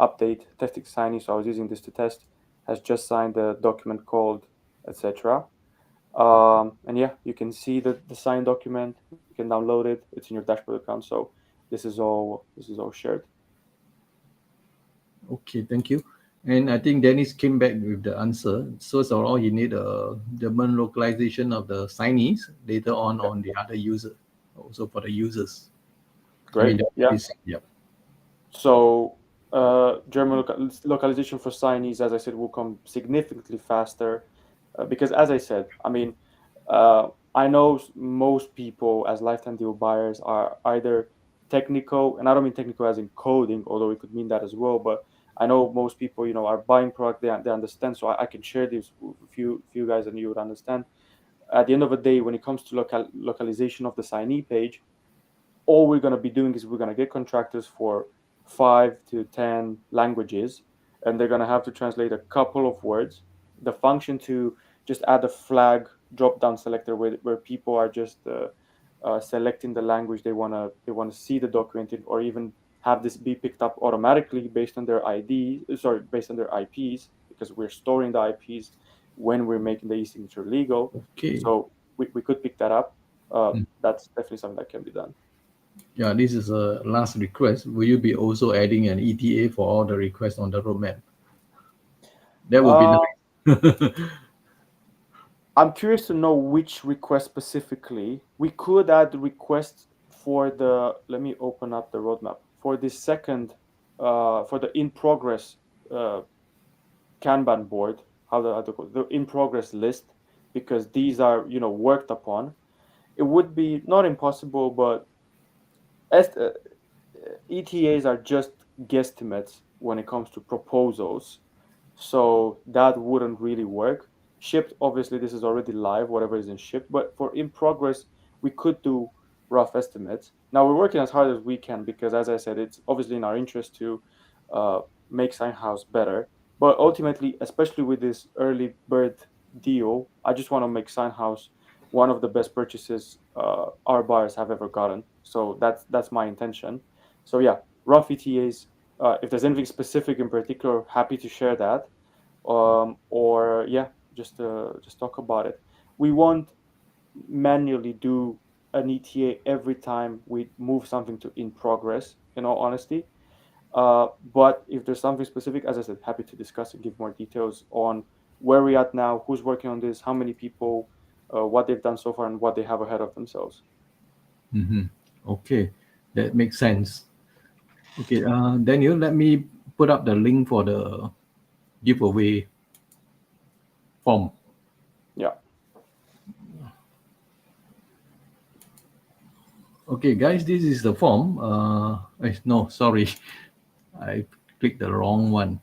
Update testing signing. So I was using this to test. Has just signed the document called etc. And yeah, you can see the signed document. You can download it. It's in your dashboard account. So this is all shared.
Okay, thank you. And I think Dennis came back with the answer. So first of all, you need a German localization of the signees later
Yep.
on the other user, also for the users. I
Great.
mean,
Yeah.
yeah.
So German localization for signees, as I said, will come significantly faster because, as I said, I mean, I know most people as lifetime deal buyers are either technical, and I don't mean technical as in coding, although it could mean that as well. But I know most people, are buying product, they understand. So I can share this with few guys, and you would understand. At the end of the day, when it comes to localization of the signee page, all we're going to be doing is we're going to get contractors for 5 to 10 languages, and they're going to have to translate a couple of words. The function to just add a flag drop down selector where people are just selecting the language they want to see the document in, or even have this be picked up automatically based on their based on their IPs, because we're storing the IPs when we're making the e-signature legal.
Okay.
So we could pick that up.
Mm.
That's definitely something that can be done.
Yeah, this is a last request. Will you be also adding an ETA for all the requests on the roadmap? That would be
Uh,
nice.
I'm curious to know which request specifically. We could add requests for the. Let me open up the roadmap for the second, for the in progress uh, Kanban board. The in progress list, because these are worked upon. It would be not impossible, but as ETAs are just guesstimates when it comes to proposals. So that wouldn't really work. Shipped, obviously, this is already live, whatever is in shipped. But for in progress, we could do rough estimates. Now we're working as hard as we can because, as I said, it's obviously in our interest to uh, make SignHouse better. But ultimately, especially with this early bird deal, I just want to make SignHouse one of the best purchases our buyers have ever gotten. So that's my intention. So yeah, rough ETAs. If there's anything specific in particular, happy to share that. Or yeah, just talk about it. We won't manually do an ETA every time we move something to in progress. In all honesty, but if there's something specific, as I said, happy to discuss and give more details on where we're at now, who's working on this, how many people, what they've done so far, and what they have ahead of themselves.
Mhm. Okay, that makes sense. Okay, Daniel, let me put up the link for the giveaway form.
Yeah.
Okay, guys, this is the form. No, sorry, I clicked the wrong one.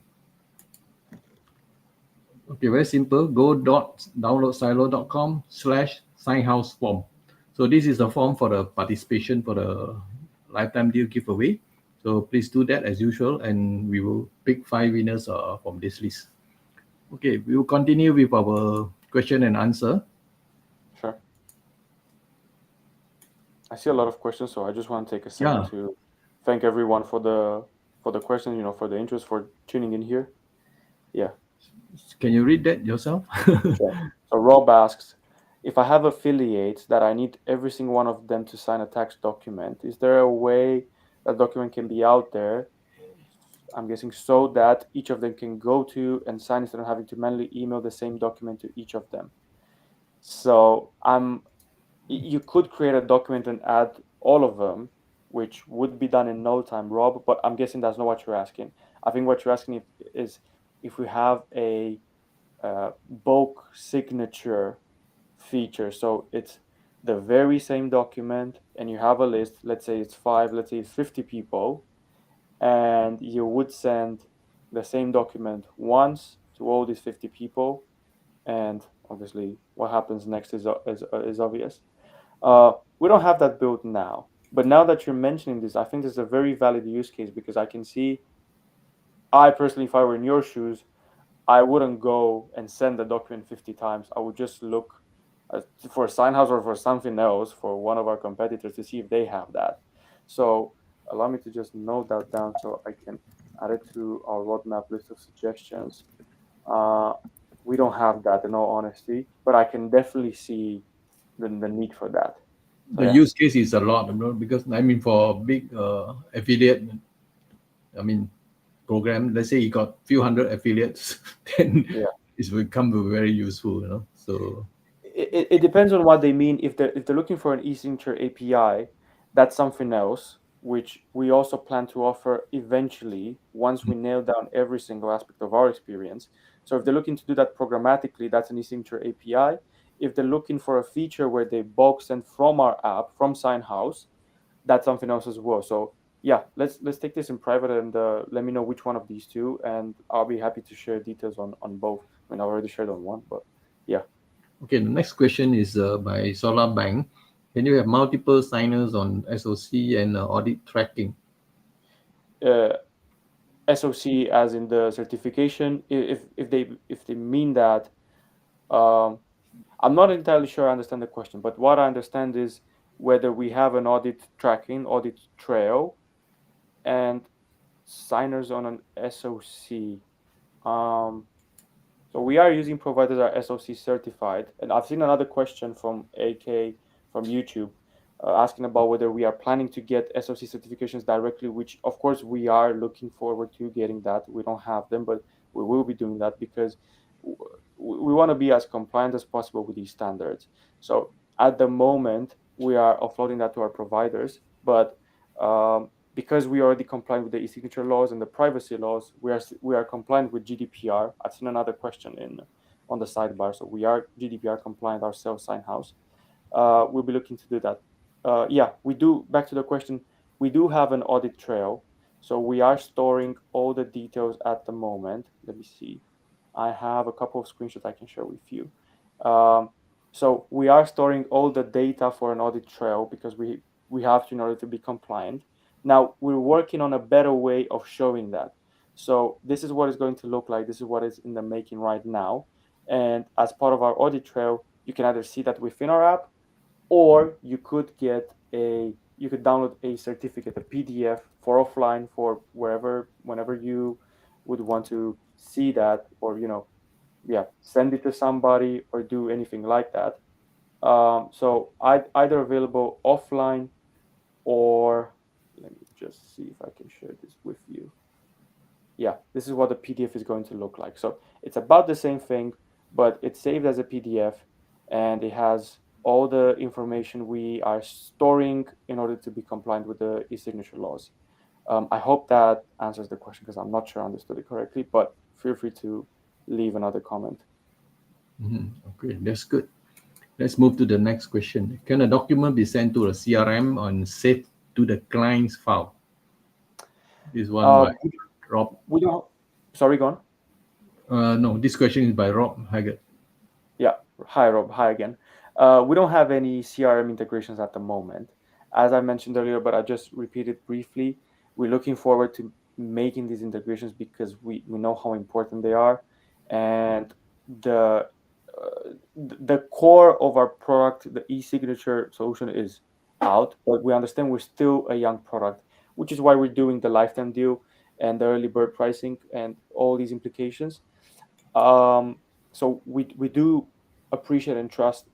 Okay, very simple. Go downloadsilo.com/signhouse form. So this is the form for the participation for the lifetime deal giveaway. So please do that as usual, and we will pick 5 winners from this list. Okay, we will continue with our question and answer.
Sure. I see a lot of questions, so I just want to take a second
Yeah.
to thank everyone for the questions, for the interest, for tuning in here. Yeah,
Can you read that yourself?
sure. So Rob asks, if I have affiliates that I need every single one of them to sign a tax document, is there a way that document can be out there? I'm guessing so that each of them can go to and sign instead of having to manually email the same document to each of them. So you could create a document and add all of them, which would be done in no time, Rob. But I'm guessing that's not what you're asking. I think what you're asking is if we have a bulk signature feature. So it's the very same document, and you have a list. Let's say it's five. Let's say it's 50 people, and you would send the same document once to all these 50 people. And obviously, what happens next is obvious. We don't have that built now. But now that you're mentioning this, I think this is a very valid use case because I can see, I personally, if I were in your shoes, I wouldn't go and send the document 50 times. I would just look for SignHouse or for something else for one of our competitors to see if they have that. So allow me to just note that down so I can add it to our roadmap list of suggestions. Uh, we don't have that in all honesty, but I can definitely see the need for that. So
The
yeah,
use case is a lot, because I mean for big affiliate, I mean program. Let's say you got few hundred affiliates, then
yeah.
it's become very useful. So
It depends on what they mean. If they're looking for an eSignature API, that's something else, which we also plan to offer eventually once we nail down every single aspect of our experience. So if they're looking to do that programmatically, that's an eSignature API. If they're looking for a feature where they bulk send from our app, from SignHouse, that's something else as well. So yeah, let's take this in private and let me know which one of these two, and I'll be happy to share details on both. I mean, I already shared on one, but yeah.
okay, the next question is by Solar Bank. Can you have multiple signers on SOC and audit tracking?
Uh, SOC as in the certification. If they mean that, um, I'm not entirely sure I understand the question, but what I understand is whether we have an audit tracking, audit trail, and signers on an SOC. Um, So we are using providers that are SOC certified. And I've seen another question from AK from YouTube asking about whether we are planning to get SOC certifications directly, which of course we are looking forward to getting that. We don't have them, but we will be doing that because we want to be as compliant as possible with these standards. So at the moment, we are offloading that to our providers, but because we are already compliant with the e-signature laws and the privacy laws, we are compliant with GDPR. I've seen another question in on the sidebar, so we are GDPR compliant ourselves, SignHouse. We'll be looking to do that. Yeah, we do. Back to the question, we do have an audit trail, so we are storing all the details at the moment. Let me see. I have a couple of screenshots I can share with you. Um, so we are storing all the data for an audit trail because we have to in order to be compliant. Now we're working on a better way of showing that. So this is what it's going to look like. This is what is in the making right now. And as part of our audit trail, you can either see that within our app, or you could download a certificate, a PDF for offline for wherever, whenever you would want to see that, or yeah, send it to somebody or do anything like that. So either available offline, or let me just see if I can share this with you. Yeah, this is what the PDF is going to look like. So it's about the same thing, but it's saved as a PDF, and it has all the information we are storing in order to be compliant with the e-signature laws. I hope that answers the question because I'm not sure I understood it correctly, but feel free to leave another comment.
Okay, that's good. Let's move to the next question. Can a document be sent to a CRM and saved to the client's file? This one by
Um,
Rob.
we don't. Sorry, go on.
No, this question is by Rob Haggett.
Yeah. Hi, Rob. Hi again. We don't have any CRM integrations at the moment, as I mentioned earlier, but I just repeated briefly. We're looking forward to making these integrations because we know how important they are, and the the core of our product, the e-signature solution, is out, but we understand we're still a young product, which is why we're doing the lifetime deal and the early bird pricing and all these implications. So we do appreciate and trust.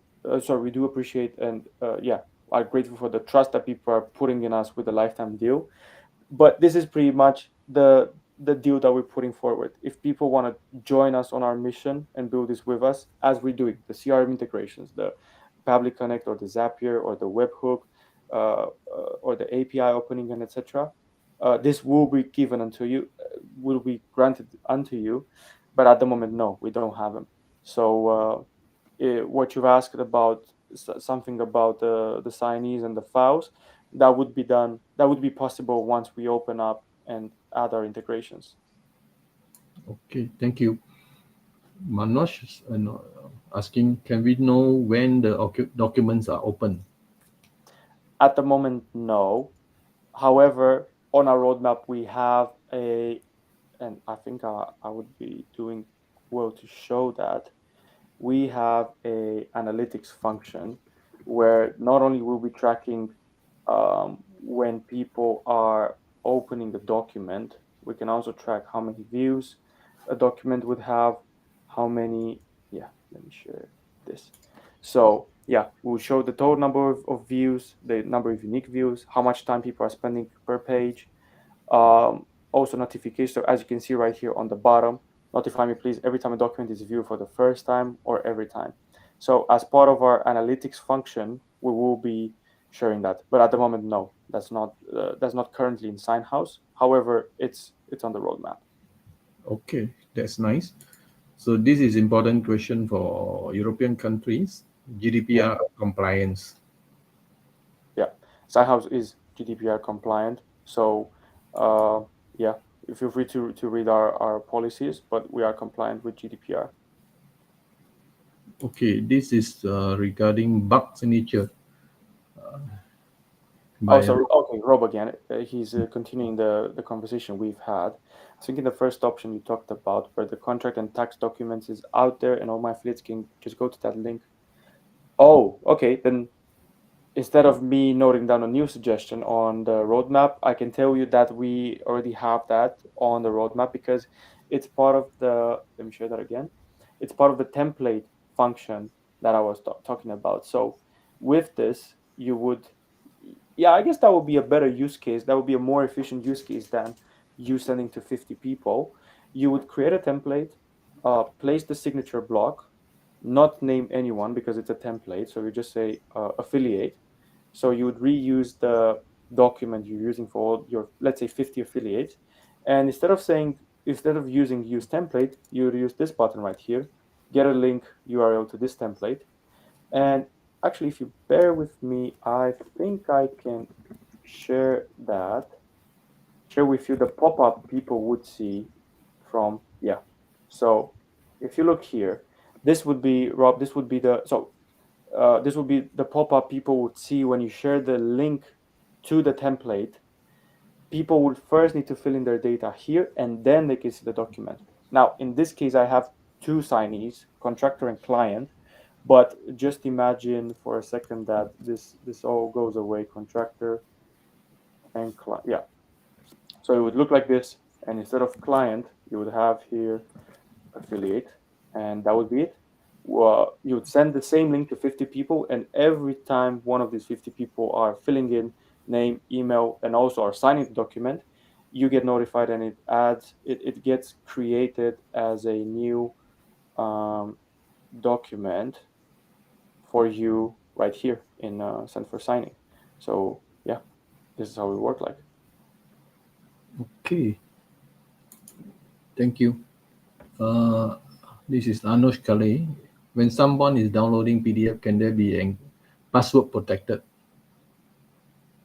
Sorry, we do appreciate and yeah, are grateful for the trust that people are putting in us with the lifetime deal. But this is pretty much the deal that we're putting forward. If people want to join us on our mission and build this with us, as we're doing the CRM integrations, the Public Connect or the Zapier or the webhook, or the API opening and etc. This will be given unto you, will be granted unto you, but at the moment, no, we don't have them. So what you've asked about, something about the signees and the files, that would be done. That would be possible once we open up and add our integrations.
Okay, thank you. Manoj is asking, can we know when the documents are open?
At the moment, no. However, on our roadmap, we have a, and I think I would be doing well to show that we have a analytics function where not only will be tracking when people are opening the document, we can also track how many views a document would have, how many, yeah, let me share this. So yeah, we'll show the total number of views, the number of unique views, how much time people are spending per page, also notification. So as you can see right here on the bottom, notify me please every time a document is viewed for the first time or every time. So as part of our analytics function, we will be sharing that. But at the moment, no, that's not currently in SignHouse. However, it's on the roadmap.
Okay, that's nice. So this is important question for European countries,
Yeah,
GDPR compliance.
yeah. SignHouse is GDPR compliant. So uh, yeah, feel free to read our policies, but we are compliant with GDPR.
Okay, this is regarding bug signature
Oh,
by
so okay, Rob again. He's continuing the conversation we've had. I think in the first option you talked about where the contract and tax documents is out there, and all my affiliates can just go to that link. Oh, okay. Then instead of me noting down a new suggestion on the roadmap, I can tell you that we already have that on the roadmap because it's part of the. Let me share that again. It's part of the template function that I was talking about. So with this, you would, yeah, I guess that would be a better use case. That would be a more efficient use case than you sending to 50 people. You would create a template, place the signature block, not name anyone because it's a template. So you just say affiliate. So you would reuse the document you're using for all your, let's say, 50 affiliates. And instead of using use template, you would use this button right here, get a link URL to this template. And actually, if you bear with me, I think I can share that, share with you the pop-up people would see from, yeah. So if you look here, this would be, Rob, this would be the, so this would be the pop-up people would see when you share the link to the template. People would first need to fill in their data here, and then they can see the document. Now, in this case, I have two signees, contractor and client, but just imagine for a second that this all goes away, contractor and client. Yeah, so it would look like this, and instead of client, you would have here affiliate, and that would be it. Well, you would send the same link to 50 people, and every time one of these 50 people are filling in name, email, and also are signing the document, you get notified, and it gets created as a new um, document for you right here in send for signing. So yeah, this is how it work like.
Okay, thank you. Uh, this is Anush Kale. When someone is downloading PDF, can there be a password protected?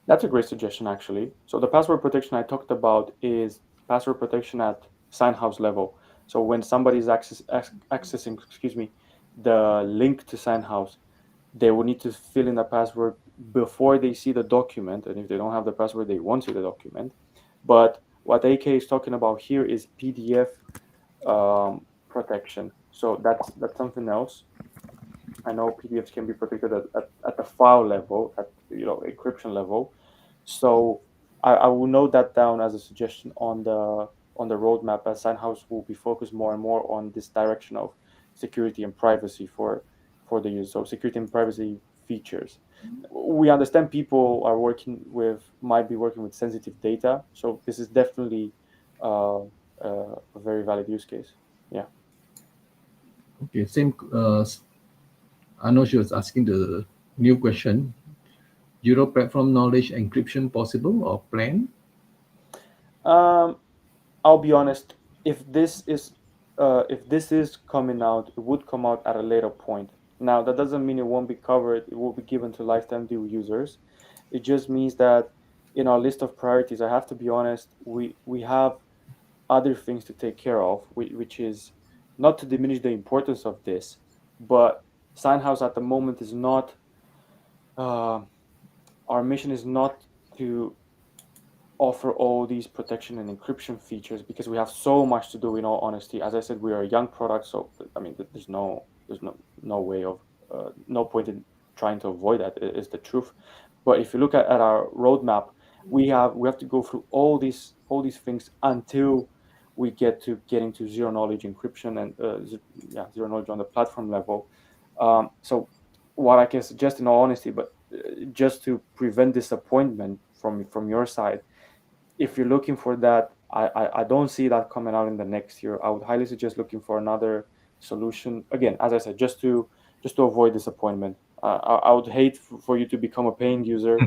That's a great suggestion, actually. So the password protection I talked about is password protection at SignHouse level. So when somebody is accessing, excuse me, the link to SignHouse, they will need to fill in a password before they see the document. And if they don't have the password, they won't see the document. But what AK is talking about here is PDF protection. So that's something else. I know PDFs can be protected at the file level, at encryption level. So I will note that down as a suggestion on the roadmap, as Signhouse will be focused more and more on this direction of security and privacy for the user. So security and privacy features. We understand people are working with might be working with sensitive data, so this is definitely a very valid use case. Yeah.
Okay, same. I know she was asking the new question. Zero platform knowledge encryption possible or plan?
Um, I'll be honest. If this is coming out, it would come out at a later point. Now, that doesn't mean it won't be covered. It will be given to lifetime deal users. It just means that in our list of priorities, I have to be honest. We have other things to take care of, which is not to diminish the importance of this, but Signhouse at the moment is not. Uh, our mission is not to offer all these protection and encryption features because we have so much to do. In all honesty, as I said, we are a young product, so I mean there's no way of no point in trying to avoid that, is the truth. But if you look at our roadmap, we have to go through all these things until we get to getting to zero knowledge encryption and zero knowledge on the platform level. So what I can suggest, in all honesty, but just to prevent disappointment from your side, if you're looking for that, I don't see that coming out in the next year. I would highly suggest looking for another solution. Again, as I said, just to avoid disappointment. I would hate for you to become a paying user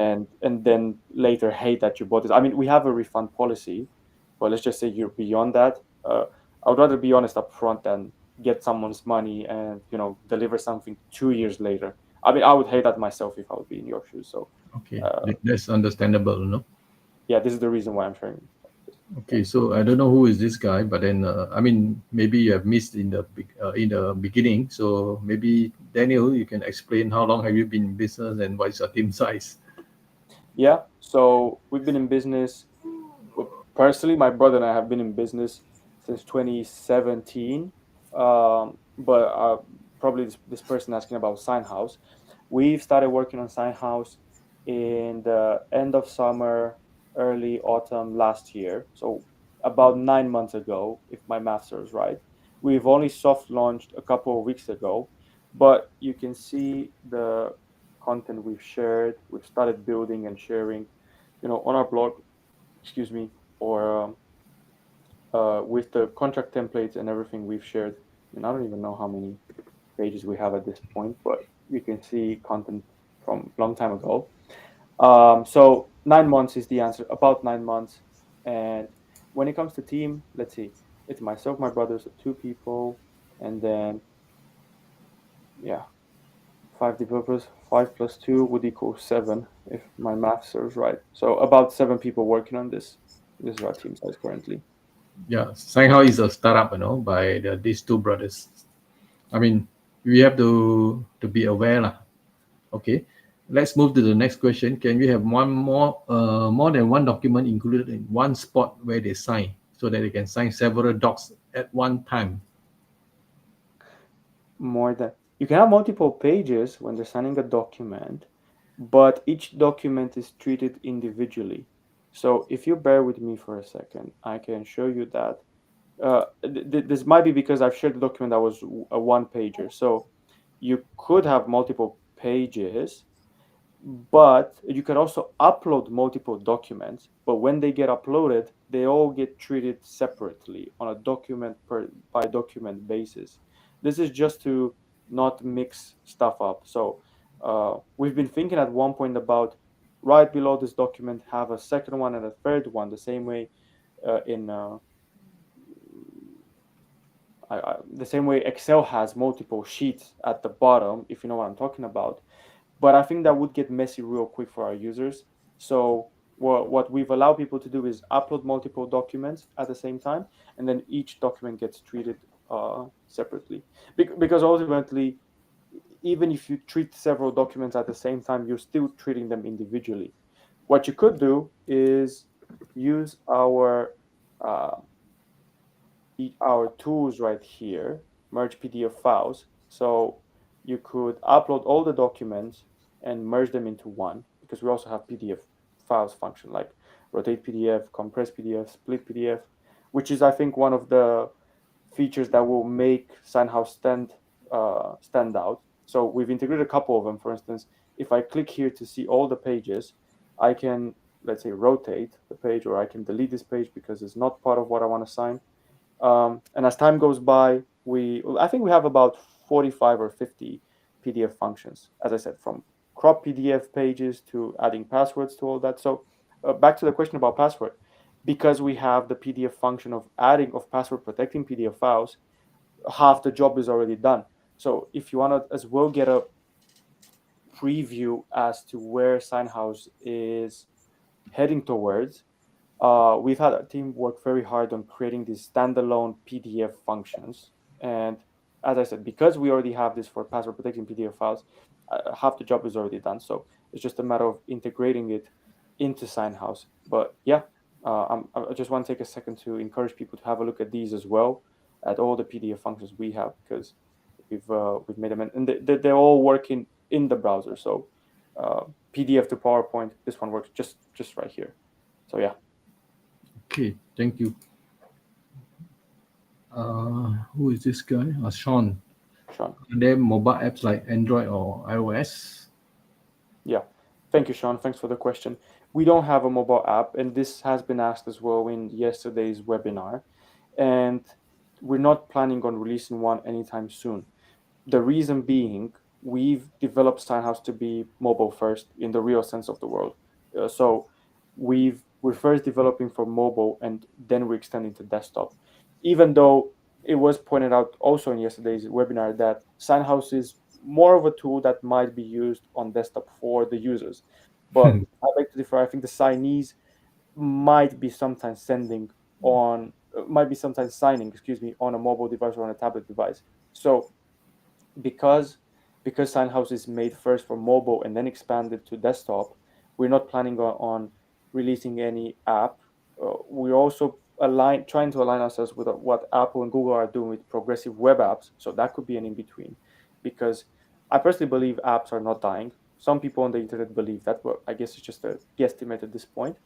and then later hate that you bought this. I mean, we have a refund policy, but let's just say you're beyond that. I would rather be honest up front than get someone's money and deliver something 2 years later. I mean, I would hate that myself if I would be in your shoes. So,
Okay,
uh,
that's understandable, no?
yeah, this is the reason why I'm sharing this. Yeah.
Okay, so I don't know who is this guy, but then I mean maybe you have missed in the beginning. So maybe Daniel, you can explain how long have you been in business and what is your team size?
Yeah. So we've been in business. Well, personally, my brother and I have been in business since 2017. But probably this person asking about Sign House. We've started working on Sign House in the end of summer, early autumn last year. So about 9 months ago, if my math serves right. We've only soft launched a couple of weeks ago, but you can see the content we've shared. We've started building and sharing, on our blog, excuse me, or with the contract templates and everything we've shared. And I don't even know how many pages we have at this point, but you can see content from a long time ago. So 9 months is the answer, about 9 months. And when it comes to team, let's see, it's myself, my brother, so two people, and then yeah, five developers. 5 plus 2 would equal 7, if my math serves right. So about 7 people working on this. This is our team size currently.
Yeah, SignHouse is a startup, by these two brothers. I mean, we have to be aware, lah. Okay, let's move to the next question. Can we have more than one document included in one spot where they sign, so that they can sign several docs at one time?
More than you can have multiple pages when they're signing a document, but each document is treated individually. So if you bear with me for a second, I can show you that. This might be because I've shared the document that was a one pager. So you could have multiple pages, but you can also upload multiple documents, but when they get uploaded, they all get treated separately on a document per by document basis. This is just to not mix stuff up. So we've been thinking at one point about right below this document have a second one and a third one, the same way in the same way Excel has multiple sheets at the bottom, if you know what I'm talking about. But I think that would get messy real quick for our users. So what we've allowed people to do is upload multiple documents at the same time, and then each document gets treated separately. Because ultimately, even if you treat several documents at the same time, you're still treating them individually. What you could do is use uh, our tools right here, merge PDF files. So you could upload all the documents and merge them into one, because we also have PDF files function like rotate PDF, compress PDF, split PDF, which is, I think, one of the features that will make SignHouse stand out. So we've integrated a couple of them. For instance, if I click here to see all the pages, I can, let's say, rotate the page, or I can delete this page because it's not part of what I want to sign. And as time goes by, I think we have about 45 or 50 PDF functions, as I said, from crop PDF pages to adding passwords to all that. So back to the question about password, because we have the PDF function of password protecting PDF files, half the job is already done. So if you want to as well get a preview as to where SignHouse is heading towards, we've had our team work very hard on creating these standalone PDF functions. And as I said, because we already have this for password protecting PDF files, half the job is already done. So it's just a matter of integrating it into SignHouse. But yeah, I just want to take a second to encourage people to have a look at these as well, at all the PDF functions we have, because we've made them, and they're all working in the browser. So uh, PDF to PowerPoint, this one works just right here. So yeah.
Okay, thank you. Who is this guy? Sean.
Sean.
Are there mobile apps like Android or iOS?
Yeah. Thank you, Sean. Thanks for the question. We don't have a mobile app, and this has been asked as well in yesterday's webinar. And we're not planning on releasing one anytime soon. The reason being, we've developed Steinhouse to be mobile first in the real sense of the word. So we're first developing for mobile, and then we're extending to desktop. Even though it was pointed out also in yesterday's webinar that Steinhouse is more of a tool that might be used on desktop for the users. But I beg to differ. I think the signees might be sometimes might be sometimes signing, excuse me, on a mobile device or on a tablet device. So because SignHouse is made first for mobile and then expanded to desktop, we're not planning on releasing any app. We're also trying to align ourselves with what Apple and Google are doing with progressive web apps. So that could be an in between, because I personally believe apps are not dying. Some people on the internet believe that, but I guess it's just a guesstimate at this point.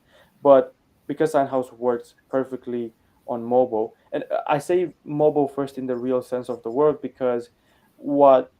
But because SignHouse works perfectly on mobile, and I say mobile first in the real sense of the word, because what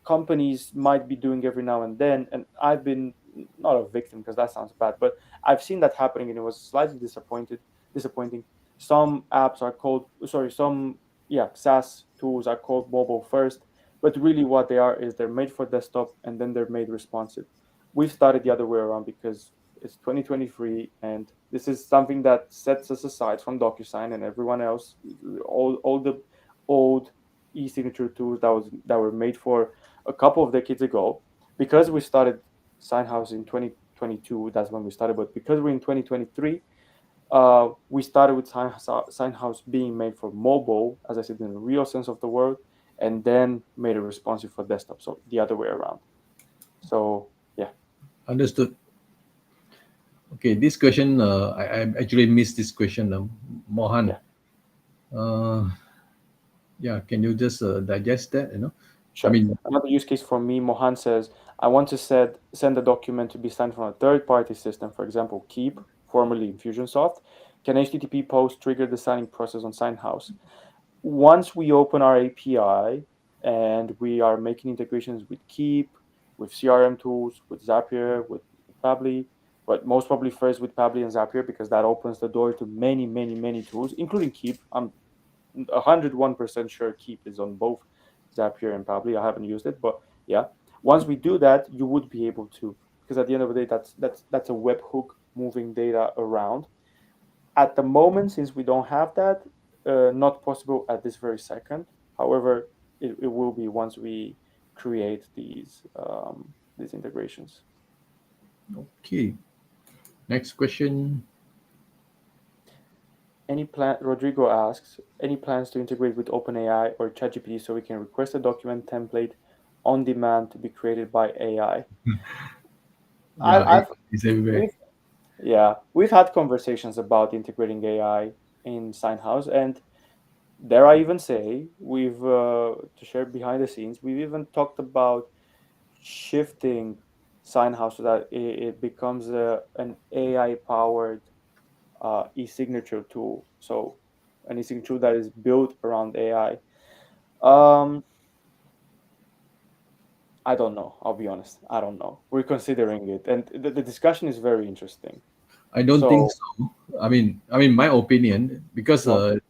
companies might be doing every now and then, and I've been not a victim because that sounds bad, but I've seen that happening, and it was slightly disappointing. Some apps are called, sorry, some, yeah, SaaS tools are called mobile first, but really what they are is they're made for desktop and then they're made responsive. We've started the other way around because it's 2023, and this is something that sets us aside from DocuSign and everyone else, all the old e-signature tools that were made for a couple of decades ago. Because we started SignHouse in 2022, that's when we started, but because we're in 2023, we started with SignHouse being made for mobile, as I said, in the real sense of the word, and then made it responsive for desktop, so the other way around. So yeah.
Understood. Okay, this question, I actually missed this question, Mohan.
Yeah,
Uh, yeah, can you just digest that? I
sure.
mean,
Another use case for me, Mohan says, I want to send a document to be signed from a third-party system, for example, Keep, formerly Infusionsoft. Can HTTP post trigger the signing process on SignHouse? Once we open our API and we are making integrations with Keep, with CRM tools, with Zapier, with Pabbly, but most probably first with Pabbly and Zapier, because that opens the door to many, many, many tools, including Keep. I'm 101% sure Keep is on both Zapier and Pabbly. I haven't used it, but yeah. Once we do that, you would be able to, because at the end of the day, that's a webhook moving data around. At the moment, since we don't have that, not possible at this very second. However, it will be once we create these integrations.
okay. Next question.
Rodrigo asks, any plans to integrate with OpenAI or ChatGPT so we can request a document template on demand to be created by AI?
Yeah,
I've
it's everywhere.
we've Yeah, we've had conversations about integrating AI in SignHouse, and Dare I even say, we've to share behind the scenes, we've even talked about shifting SignHouse so that it becomes an AI powered e-signature tool. So an e-signature that is built around AI. Um, I don't know. I'll be honest. I don't know. We're considering it, and the discussion is very interesting.
I don't think
So,
so. I mean, my opinion, because
go on.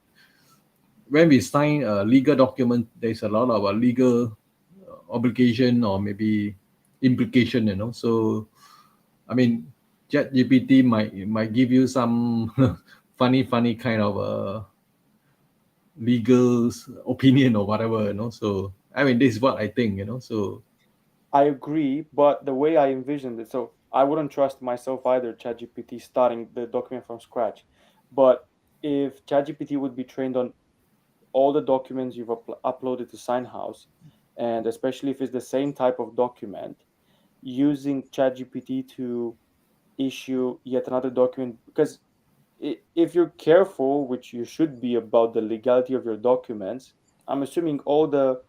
when we sign a legal document, there's a lot of legal obligation or maybe implication, So, I mean, ChatGPT might give you some funny kind of legal opinion or whatever, So, I mean, this is what I think, So,
I agree, but the way I envisioned it, so I wouldn't trust myself either, ChatGPT starting the document from scratch. But if ChatGPT would be trained on all the documents you've uploaded to SignHouse, and especially if it's the same type of document, using ChatGPT to issue yet another document, because if you're careful, which you should be about the legality of your documents, I'm assuming all the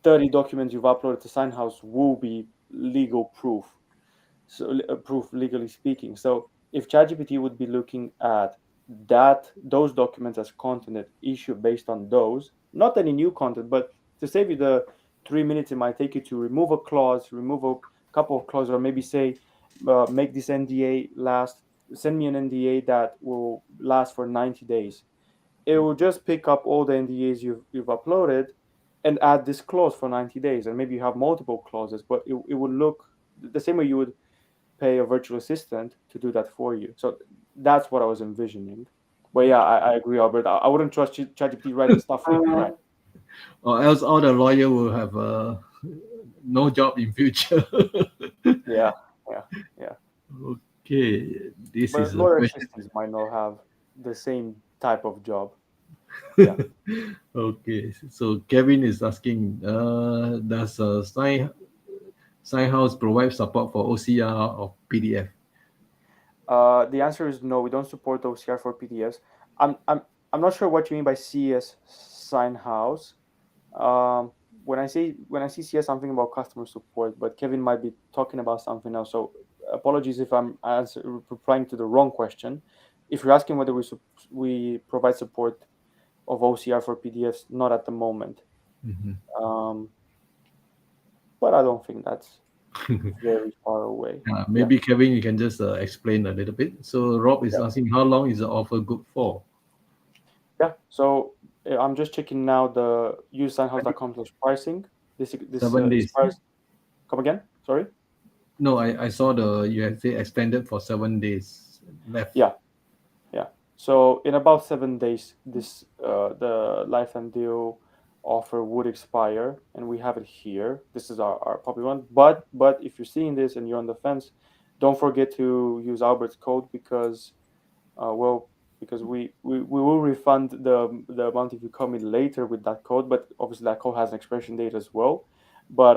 30 documents you've uploaded to SignHouse will be legal proof, so proof legally speaking. So if ChatGPT would be looking at those documents as content that issue based on those, not any new content, but to save you the 3 minutes it might take you to remove a clause, remove a couple of clauses, or maybe say, make this NDA last, send me an NDA that will last for 90 days. It will just pick up all the NDAs you've uploaded and add this clause for 90 days. And maybe you have multiple clauses, but it would look the same way you would pay a virtual assistant to do that for you. So that's what I was envisioning. But yeah, I agree, Albert. I wouldn't trust ChatGPT writing stuff from scratch.
or else all the lawyer will have no job in future.
Yeah, yeah, yeah.
Okay, this is
But
a
lawyer
question.
assistants might not have the same type of job. Yeah.
Okay, so Kevin is asking, does Sign House provide support for OCR of PDF?
The answer is no. We don't support OCR for PDFs. I'm I'm I'm not sure what you mean by CS sign house. Um, when I see CS, I'm thinking about customer support, but Kevin might be talking about something else. So apologies if I'm replying to the wrong question. If you're asking whether we provide support of OCR for PDFs, not at the moment.
Mhm.
Um, but I don't think that's very far away. Yeah.
Maybe Kevin, you can just explain a little bit. So Rob is
Yeah.
asking, how long is the offer good for?
Yeah. So I'm just checking now the usesignhouse.com/pricing. This
Seven
is
days.
price. Come again? Sorry.
No, I saw you have say extended for 7 days left.
Yeah. Yeah. So in about 7 days, this the lifetime deal offer would expire, and we have it here. This is our popular one. But if you're seeing this and you're on the fence, don't forget to use Albert's code because well, because we will refund the amount if you come in later with that code. But obviously that code has an expiration date as well. But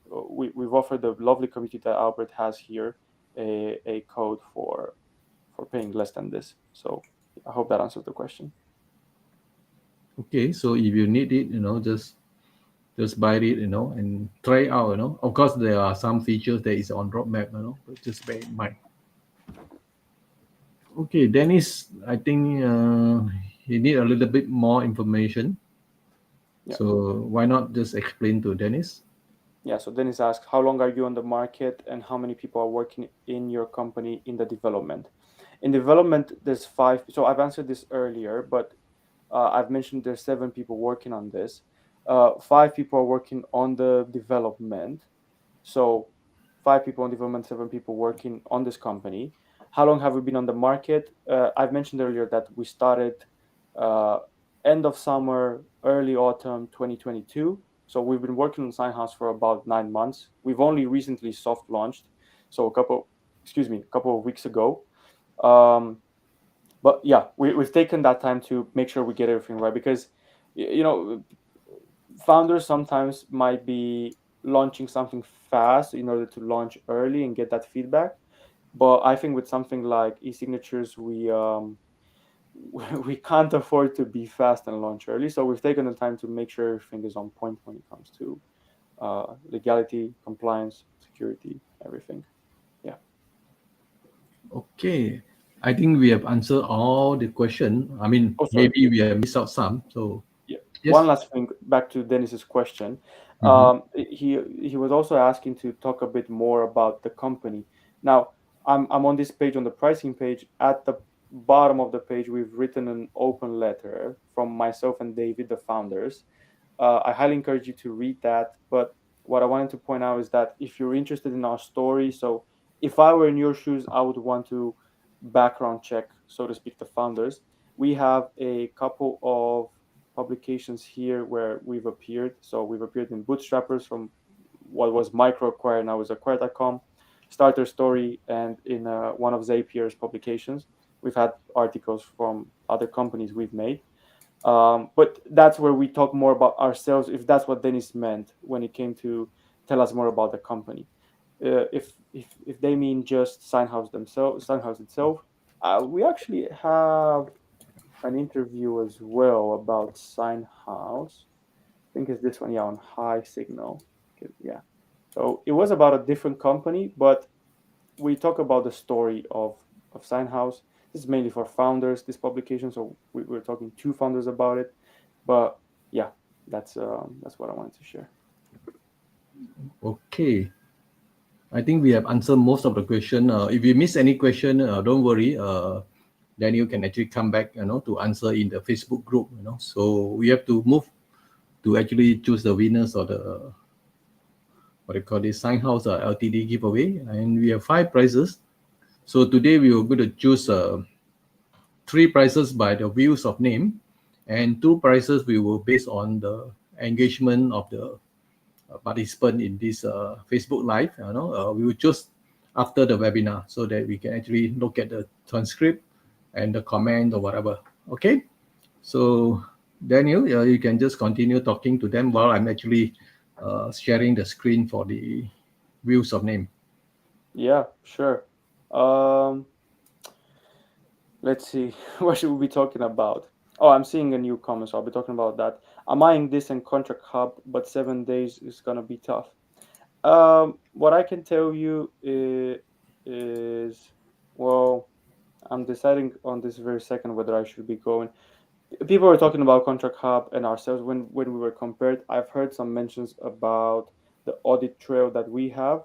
we've offered the lovely community that Albert has here a code for paying less than this. So I hope that answers the question.
Okay, so if you need it, just buy it, and try out, Of course, there are some features that is on roadmap, but just bear in mind. Okay, Dennis, I think he need a little bit more information.
Yeah.
So why not just explain to Dennis?
Yeah. So Dennis asks, how long are you on the market and how many people are working in your company in the development? In development, there's five. So I've answered this earlier, but I've mentioned there's 7 people working on this. 5 people are working on the development. So 5 people on development, 7 people working on this company. How long have we been on the market? I've mentioned earlier that we started uh, end of summer, early autumn 2022. So we've been working on SignHouse for about 9 months. We've only recently soft launched, so a couple of weeks ago. Um, but yeah, we've taken that time to make sure we get everything right because you know founders sometimes might be launching something fast in order to launch early and get that feedback. But I think with something like eSignatures, we can't afford to be fast and launch early. So we've taken the time to make sure everything is on point when it comes to legality, compliance, security, everything. Yeah.
Okay. I think we have answered all the question. I mean,
Oh, sorry.
maybe we have missed out some. So
Yeah. One
yes.
last thing back to Dennis's question.
Mhm.
He was also asking to talk a bit more about the company. Now, I'm on this page on the pricing page. At the bottom of the page, we've written an open letter from myself and David, the founders. I highly encourage you to read that. But what I wanted to point out is that if you're interested in our story, so if I were in your shoes, I would want to background check, so to speak, the founders. We have a couple of publications here where we've appeared. So we've appeared in Bootstrappers from what was MicroAcquire, now is Acquire.com, Starter Story, and in one of Zapier's publications. We've had articles from other companies we've made. But that's where we talk more about ourselves, if that's what Dennis meant when it came to tell us more about the company. If they mean just Signhouse themselves, Signhouse itself, we actually have an interview as well about Signhouse. I think it's this one, yeah, on High Signal. Yeah. So it was about a different company, but we talk about the story of Signhouse. This is mainly for founders, this publication. So we're talking to founders about it. But yeah, that's what I wanted to share.
Okay. I think we have answered most of the question. If you miss any question, don't worry. Then you can actually come back, to answer in the Facebook group. So we have to move to actually choose the winners of the what they call this SignHouse LTD giveaway, and we have 5 prizes. So today we are going to choose 3 prizes by the views of name, and 2 prizes we will base on the engagement of the participant in this Facebook Live. We will choose after the webinar so that we can actually look at the transcript and the comment or whatever. Okay, so Daniel, you can just continue talking to them while I'm actually sharing the screen for the views of name.
Yeah, sure. Um, let's see. What should we be talking about? Oh, I'm seeing a new comment, so I'll be talking about that. I'm eyeing this in Contract Hub, but 7 days is gonna be tough. What I can tell you is, well, I'm deciding on this very second whether I should be going. People were talking about Contract Hub and ourselves when we were compared. I've heard some mentions about the audit trail that we have.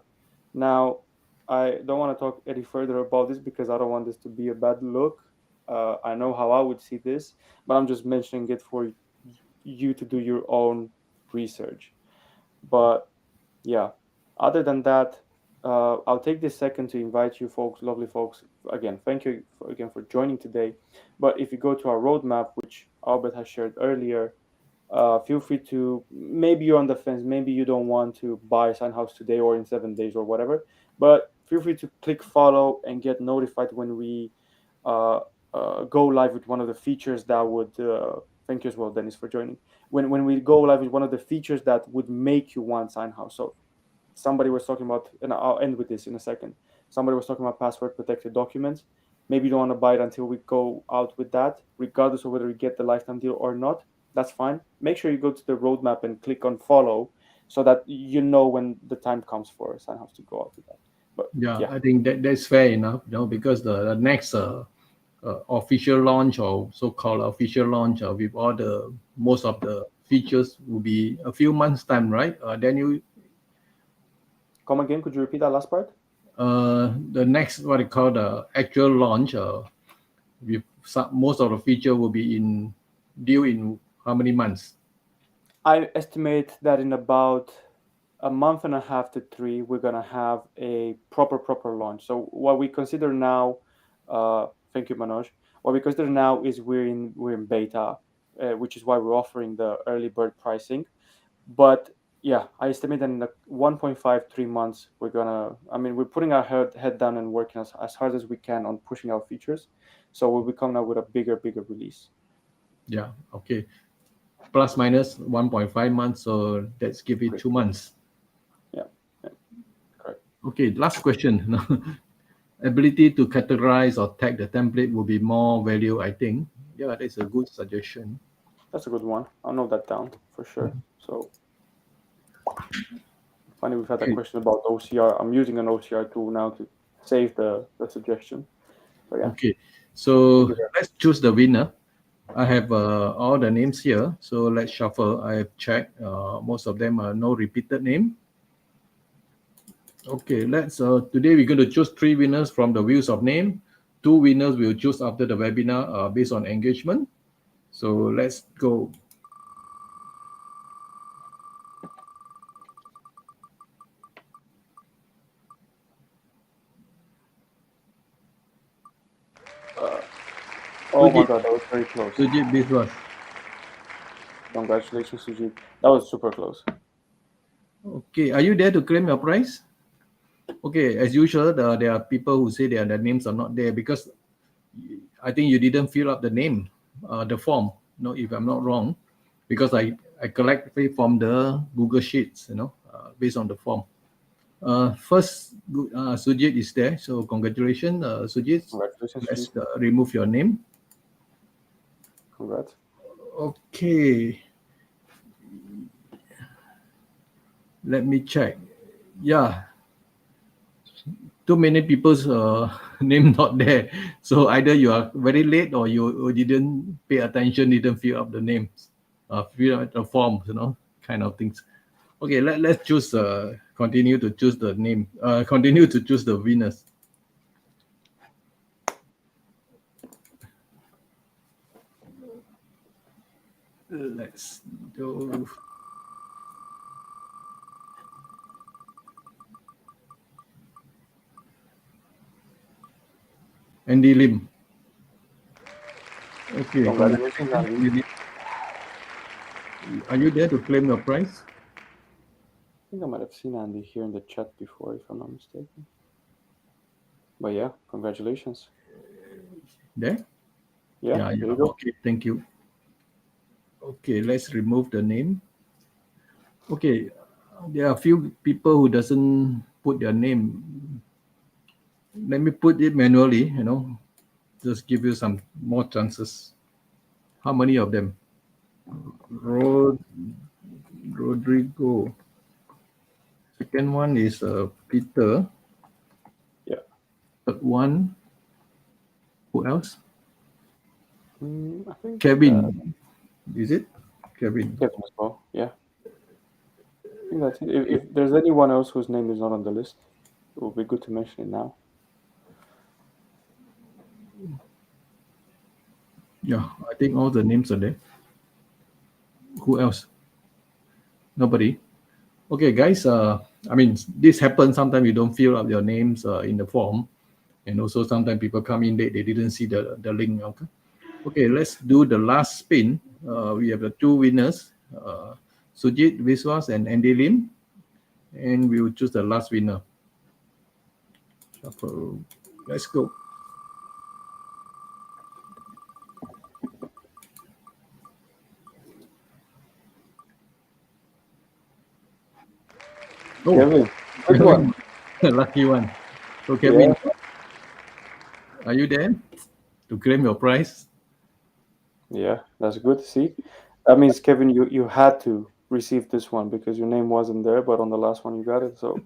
Now, I don't want to talk any further about this because I don't want this to be a bad look. I know how I would see this, but I'm just mentioning it for you to do your own research. But yeah, other than that, I'll take this second to invite you folks, lovely folks. Again, thank you again for joining today. But if you go to our roadmap, which Albert has shared earlier, feel free to, maybe you're on the fence, maybe you don't want to buy Signhouse today or in 7 days or whatever, but feel free to click follow and get notified when we uh, go live with one of the features that would, thank you as well, Dennis, for joining. When we go live with one of the features that would make you want Signhouse. So somebody was talking about, and I'll end with this in a second. Somebody was talking about password protected documents. Maybe you don't want to buy it until we go out with that, regardless of whether we get the lifetime deal or not. That's fine. Make sure you go to the roadmap and click on follow so that you know when the time comes for Signhouse to go out with that. But
Yeah,
yeah,
I think that's fair enough, because the next official launch or so-called official launch with all the most of the features will be a few months time, right? Then
come again. Could you repeat that last part?
the next what you call the actual launch with most of the feature will be in due in how many months?
I estimate that in about a month and a half to three, we're gonna have a proper launch. So what we consider now, thank you, Manoj. What we consider now is we're in beta, which is why we're offering the early bird pricing. But yeah, I estimate that in the 1.5 3 months, we're gonna. I mean, we're putting our head down and working as hard as we can on pushing out features. So we'll be coming out with a bigger release.
Yeah, okay, plus minus 1.5 months, so let's give it
Great.
2 months.
Yeah, yeah, correct.
Okay, last question. Ability to categorize or tag the template will be more value, I think. Yeah, that's a good suggestion.
That's a good one. I'll note that down for sure. So funny we've had that
Okay.
question about OCR. I'm using an OCR tool now to save the suggestion. So yeah,
Okay.
thank
So
you very
let's choose the winner. I have all the names here. So let's shuffle. I have checked. Most of them are no repeated name. Okay, let's today we're going to choose three winners from the wheels of name. Two winners we'll choose after the webinar based on engagement. So let's go.
Oh my
Sujit,
god, that was very close.
Sujit Biswas.
Congratulations, Sujit. That was super close.
Okay, are you there to claim your prize? Okay, as usual, there are people who say their names are not there because I think you didn't fill up the name, the form. No, if I'm not wrong, because I collect it from the Google Sheets, based on the form. First, Sujit is there, so congratulations, Sujit.
Congratulations,
Let's
Sujit.
remove your name.
Congrats.
Okay, let me check. Yeah, too many people's name not there. So either you are very late or you didn't pay attention, didn't fill up the names, fill out the forms, kind of things. Okay, let's choose. Continue to choose the name. Continue to choose the winners. Let's do. Andy Lim. Okay,
Congratulations,
congratulations,
Andy.
Andy Lim. Are you there to claim your prize?
I think I might have seen Andy here in the chat before, if I'm not mistaken. But yeah, congratulations.
There?
Yeah,
Yeah,
there
yeah.
you go.
Okay, thank you. Okay, let's remove the name. Okay, there are a few people who doesn't put their name. Let me put it manually, just give you some more chances. How many of them? Rod, Rodrigo. Second one is Peter.
Yeah.
Third one, who else?
I think
Kevin. Is it? Kevin.
Kevin as well. Yeah. I think that's it. If there's anyone else whose name is not on the list, it would be good to mention it now.
Yeah, I think all the names are there. Who else? Nobody. Okay, guys. I mean, this happens. Sometimes you don't fill up your names in the form, and also sometimes people come in late. They didn't see the link. Okay. Okay, let's do the last spin. We have the two winners, Sujit Viswas and Andy Lim, and we will choose the last winner. Shuffle. Let's go. Oh,
Kevin, good one.
lucky one. So,
Yeah.
Kevin, are you there to claim your prize?
Yeah, that's good to see. That means Kevin, you had to receive this one because your name wasn't there, but on the last one you got it. So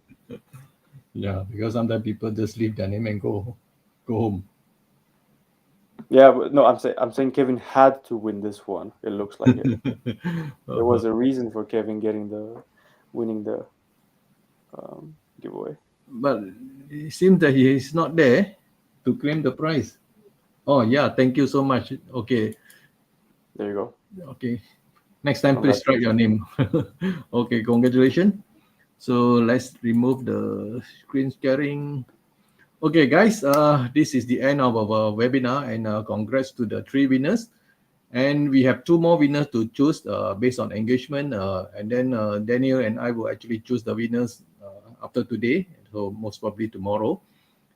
Yeah, because sometimes people just leave their name and go home.
yeah, but no, I'm saying Kevin had to win this one. It looks like it. There was a reason for Kevin winning the giveaway.
But it seems that he is not there to claim the prize. Oh yeah, thank you so much. Okay,
There you go.
okay. Next time, please write your
Congratulations.
name. Okay, congratulations. So let's remove the screen sharing. Okay, guys, this is the end of our webinar, and congrats to the three winners. And we have two more winners to choose based on engagement. And then Daniel and I will actually choose the winners after today, so most probably tomorrow.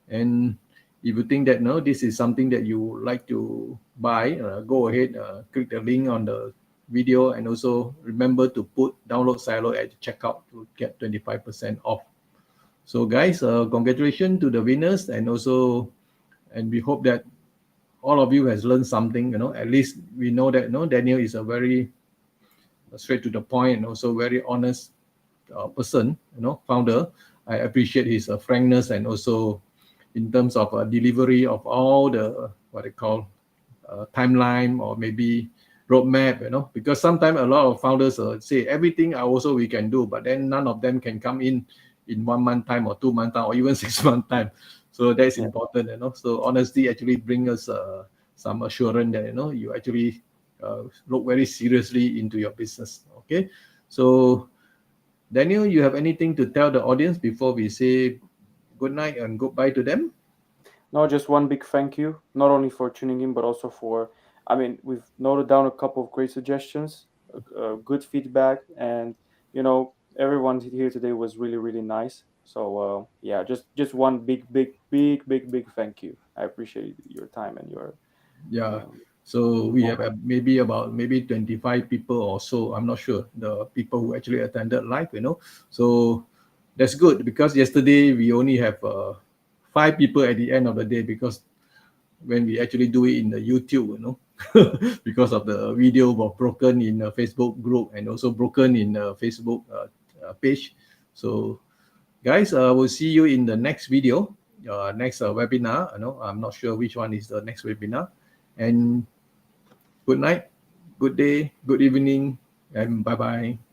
And if you think that no, this is something that you would like to buy, go ahead, click the link on the video, and also remember to put download Silo at checkout to get 25% off. So guys, congratulations to the winners, and we hope that all of you has learned something. At least we know that Daniel is a very straight to the point and also very honest person, founder. I appreciate his frankness and also in terms of delivery of all the what they call timeline or maybe roadmap, because sometimes a lot of founders say everything also we can do, but then none of them can come in 1 month time or 2 month time or even 6 month time. So that's
Yeah.
important, So honesty actually bring us some assurance that you actually look very seriously into your business. Okay, so Daniel, you have anything to tell the audience before we say good night and goodbye to them?
No, just one big thank you, not only for tuning in, but also for, I mean, we've noted down a couple of great suggestions, good feedback, and everyone here today was really, really nice. So yeah, just one big thank you. I appreciate your time and your
Yeah.
um,
So we have
moment.
maybe 25 people or so. I'm not sure the people who actually attended live. So that's good because yesterday we only have 5 people at the end of the day because when we actually do it in the YouTube, because of the video was broken in the Facebook group and also broken in the Facebook page. So guys, we'll see you in the next video, next webinar. I'm not sure which one is the next webinar. And good night, good day, good evening, and bye bye.